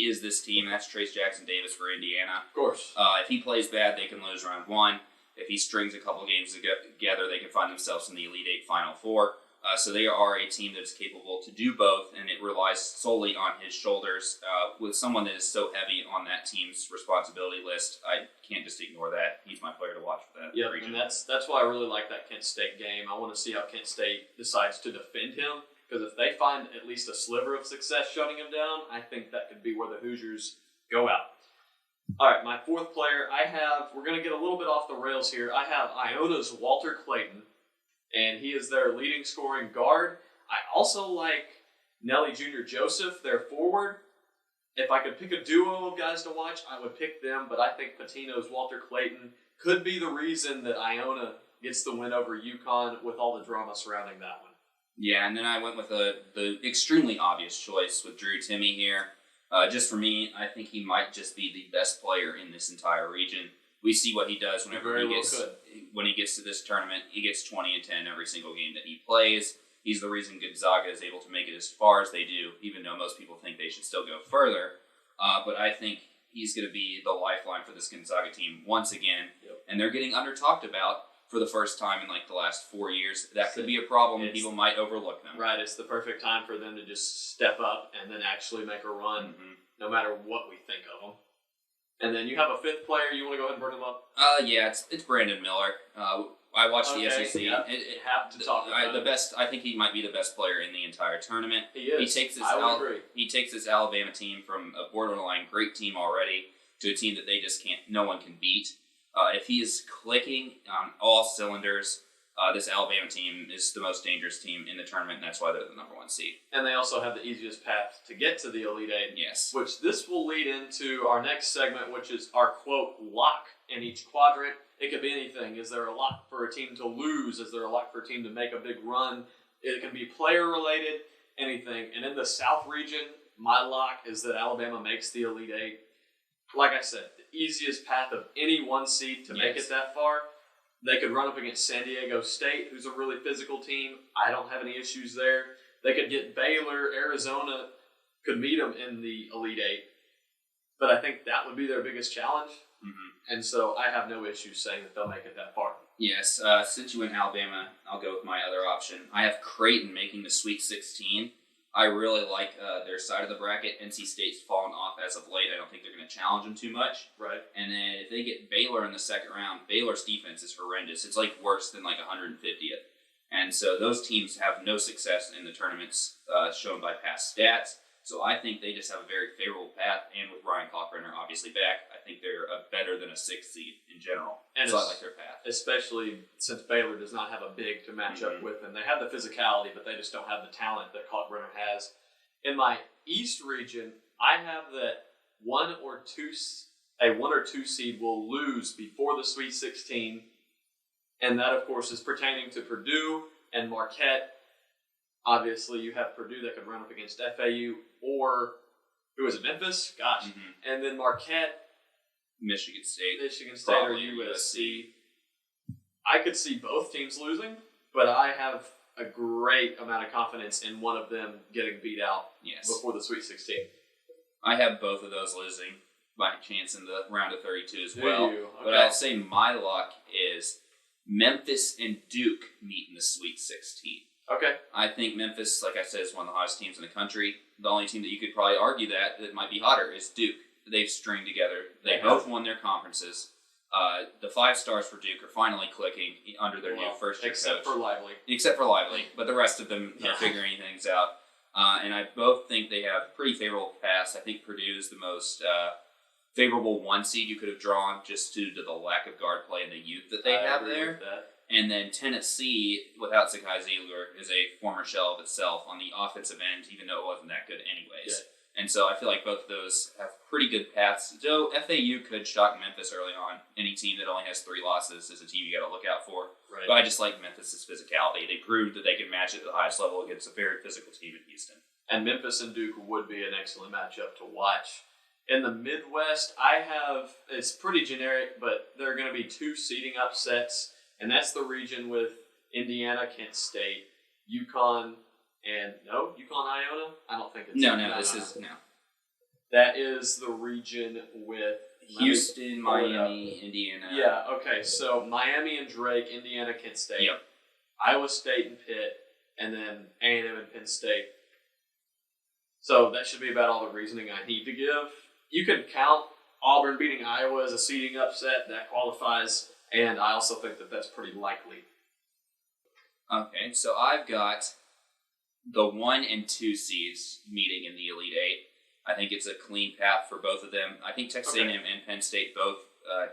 is this team. That's Trace Jackson Davis for Indiana. Of course. If he plays bad, they can lose round 1. If he strings a couple games together, they can find themselves in the Elite Eight Final Four. So they are a team that is capable to do both, and it relies solely on his shoulders. With someone that is so heavy on that team's responsibility list, I can't just ignore that. He's my player to watch for that region. And that's why I really like that Kent State game. I want to see how Kent State decides to defend him, because if they find at least a sliver of success shutting him down, I think that could be where the Hoosiers go out. All right, my 4th player, we're going to get a little bit off the rails here. I have Iona's Walter Clayton, and he is their leading scoring guard. I also like Nelly Jr. Joseph, their forward. If I could pick a duo of guys to watch, I would pick them, but I think Pitino's Walter Clayton could be the reason that Iona gets the win over UConn with all the drama surrounding that one. Yeah, and then I went with the extremely obvious choice with Drew Timme here. Just for me, I think he might just be the best player in this entire region. We see what he does whenever when he gets to this tournament. He gets 20 and 10 every single game that he plays. He's the reason Gonzaga is able to make it as far as they do, even though most people think they should still go further. But I think he's going to be the lifeline for this Gonzaga team once again. And they're getting under-talked about for the first time in the last 4 years. That could be a problem, and people might overlook them. Right, it's the perfect time for them to just step up and then actually make a run, no matter what we think of them. And then you have a 5th player. You want to go ahead and bring him up? Yeah, it's Brandon Miller. I watched the SEC. Yeah. Have to talk about the best. I think he might be the best player in the entire tournament. He is. He takes this Alabama team from a borderline great team already to a team that no one can beat. If he is clicking on all cylinders, this Alabama team is the most dangerous team in the tournament, and that's why they're the number 1 seed. And they also have the easiest path to get to the Elite Eight. Yes. Which this will lead into our next segment, which is our, quote, lock in each quadrant. It could be anything. Is there a lock for a team to lose? Is there a lock for a team to make a big run? It can be player-related, anything. And in the South region, my lock is that Alabama makes the Elite Eight. Like I said, the easiest path of any 1 seed to make it that far. They could run up against San Diego State, who's a really physical team. I don't have any issues there. They could get Baylor, Arizona, could meet them in the Elite Eight. But I think that would be their biggest challenge. And so I have no issues saying that they'll make it that far. Yes, since you went Alabama, I'll go with my other option. I have Creighton making the Sweet 16. I really like their side of the bracket. NC State's fallen off as of late. I don't think they're going to challenge them too much. Right. And then if they get Baylor in the second round, Baylor's defense is horrendous. It's worse than 150th. And so those teams have no success in the tournaments shown by past stats. So I think they just have a very favorable path. And with Ryan Kalkbrenner obviously back, I think they're better than a 6th seed in general. And so I like their path. Especially since Baylor does not have a big to match up with them. They have the physicality, but they just don't have the talent that Kalkbrenner has. In my East region, I have that a 1 or 2 seed will lose before the Sweet 16. And that, of course, is pertaining to Purdue and Marquette. Obviously, you have Purdue that could run up against FAU or, who is it, Memphis? Gosh. And then Marquette, Michigan State or USC. I could see both teams losing, but I have a great amount of confidence in one of them getting beat out before the Sweet 16. I have both of those losing by chance in the round of 32 as well. Okay. But I'll say my luck is Memphis and Duke meet in the Sweet 16. Okay. I think Memphis, like I said, is one of the hottest teams in the country. The only team that you could probably argue that might be hotter is Duke. They've stringed together. They both won their conferences. The 5 stars for Duke are finally clicking under their new first-year coach. Except for Lively. But the rest of them are figuring things out. And I both think they have pretty favorable paths. I think Purdue is the most favorable 1 seed you could have drawn just due to the lack of guard play and the youth that they have there. And then Tennessee, without Zakai Ziegler, is a former shell of itself on the offensive end, even though it wasn't that good anyways. Yeah. And so I feel like both of those have pretty good paths. Though FAU could shock Memphis early on. Any team that only has 3 losses is a team you got to look out for. Right. But I just like Memphis' physicality. They proved that they can match it at the highest level against a very physical team in Houston. And Memphis and Duke would be an excellent matchup to watch. In the Midwest, it's pretty generic, but there are going to be 2 seeding upsets. And that's the region with Indiana, Kent State, UConn, and UConn-Iona? I don't think it's... No. That is the region with... Houston, Miami, Indiana. Yeah, okay. So Miami and Drake, Indiana, Kent State. Yep. Iowa State and Pitt, and then A&M and Penn State. So that should be about all the reasoning I need to give. You can count Auburn beating Iowa as a seeding upset. That qualifies. And I also think that that's pretty likely. Okay, so I've got the 1 and 2 seeds meeting in the Elite 8. I think it's a clean path for both of them. I think Texas A&M and Penn State both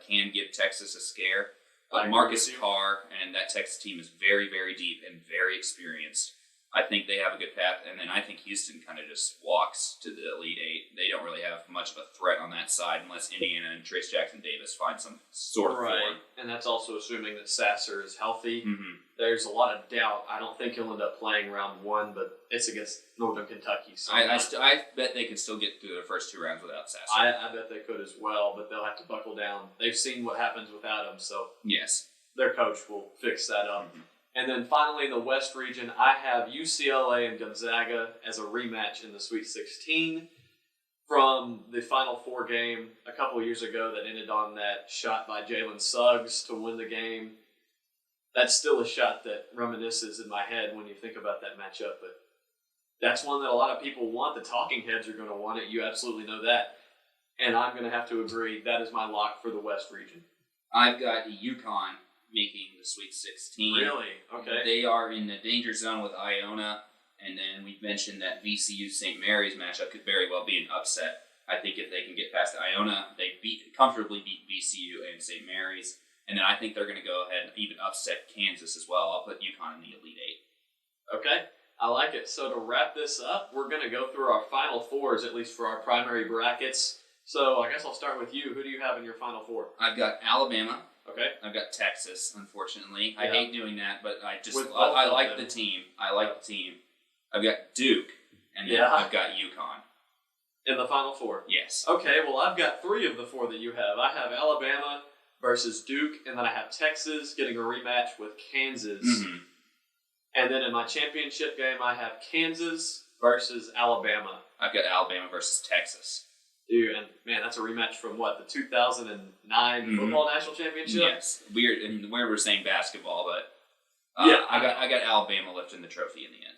can give Texas a scare. But Marcus Carr and that Texas team is very, very deep and very experienced. I think they have a good path, and then I think Houston kind of just walks to the Elite 8. They don't really have much of a threat on that side unless Indiana and Trace Jackson-Davis find some sort of form. And that's also assuming that Sasser is healthy. Mm-hmm. There's a lot of doubt. I don't think he'll end up playing round 1, but it's against Northern Kentucky. So I bet they can still get through the first 2 rounds without Sasser. I bet they could as well, but they'll have to buckle down. They've seen what happens without him, so yes, their coach will fix that up. Mm-hmm. And then finally in the West region, I have UCLA and Gonzaga as a rematch in the Sweet 16 from the Final Four game a couple of years ago that ended on that shot by Jalen Suggs to win the game. That's still a shot that reminisces in my head when you think about that matchup, but that's one that a lot of people want. The talking heads are going to want it. You absolutely know that. And I'm going to have to agree. That is my lock for the West region. I've got UConn making the Sweet 16. Really? Okay. They are in the danger zone with Iona, and then we mentioned that VCU-St. Mary's matchup could very well be an upset. I think if they can get past Iona, they comfortably beat VCU and St. Mary's, and then I think they're going to go ahead and even upset Kansas as well. I'll put UConn in the Elite 8. Okay. I like it. So to wrap this up, we're going to go through our Final Fours, at least for our primary brackets. So I guess I'll start with you. Who do you have in your Final Four? I've got Alabama. Okay. I've got Texas, unfortunately. I hate doing that, but I like the team. The team. I've got Duke, and then I've got UConn. In the Final Four? Yes. Okay, well, I've got 3 of the 4 that you have. I have Alabama versus Duke, and then I have Texas getting a rematch with Kansas. Mm-hmm. And then in my championship game, I have Kansas versus Alabama. I've got Alabama versus Texas. Dude, and man, that's a rematch from what, the 2009 football national championship? Yes, weird. And where we're saying basketball, but I got Alabama lifting the trophy in the end.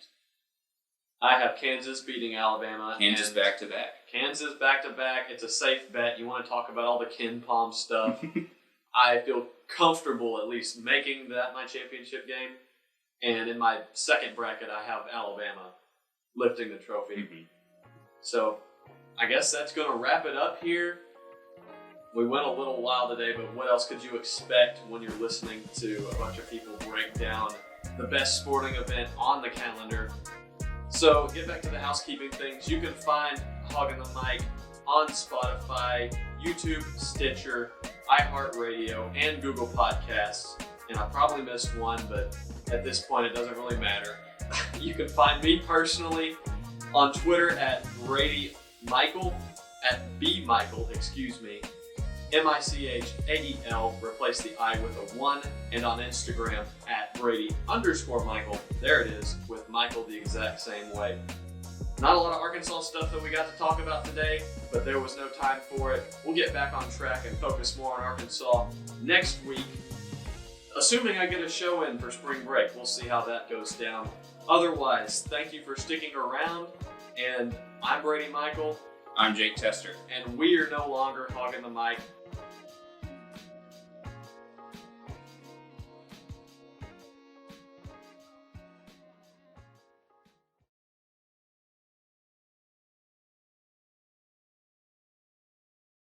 I have Kansas beating Alabama. Kansas back to back. Kansas back to back. It's a safe bet. You want to talk about all the Ken Palm stuff? I feel comfortable at least making that my championship game. And in my second bracket, I have Alabama lifting the trophy. Mm-hmm. So I guess that's going to wrap it up here. We went a little while today, but what else could you expect when you're listening to a bunch of people break down the best sporting event on the calendar? So get back to the housekeeping things. You can find Hawgin the Mic on Spotify, YouTube, Stitcher, iHeartRadio, and Google Podcasts. And I probably missed one, but at this point it doesn't really matter. You can find me personally on Twitter at Brady Michael, at B Michael, Michael. Replace the I with a 1. And on Instagram at Brady_Michael. There it is, with Michael the exact same way. Not a lot of Arkansas stuff that we got to talk about today, but there was no time for it. We'll get back on track and focus more on Arkansas next week. Assuming I get a show in for spring break, we'll see how that goes down. Otherwise, thank you for sticking around, and I'm Brady Michael. I'm Jake Tester. And we are no longer Hawgin the Mic.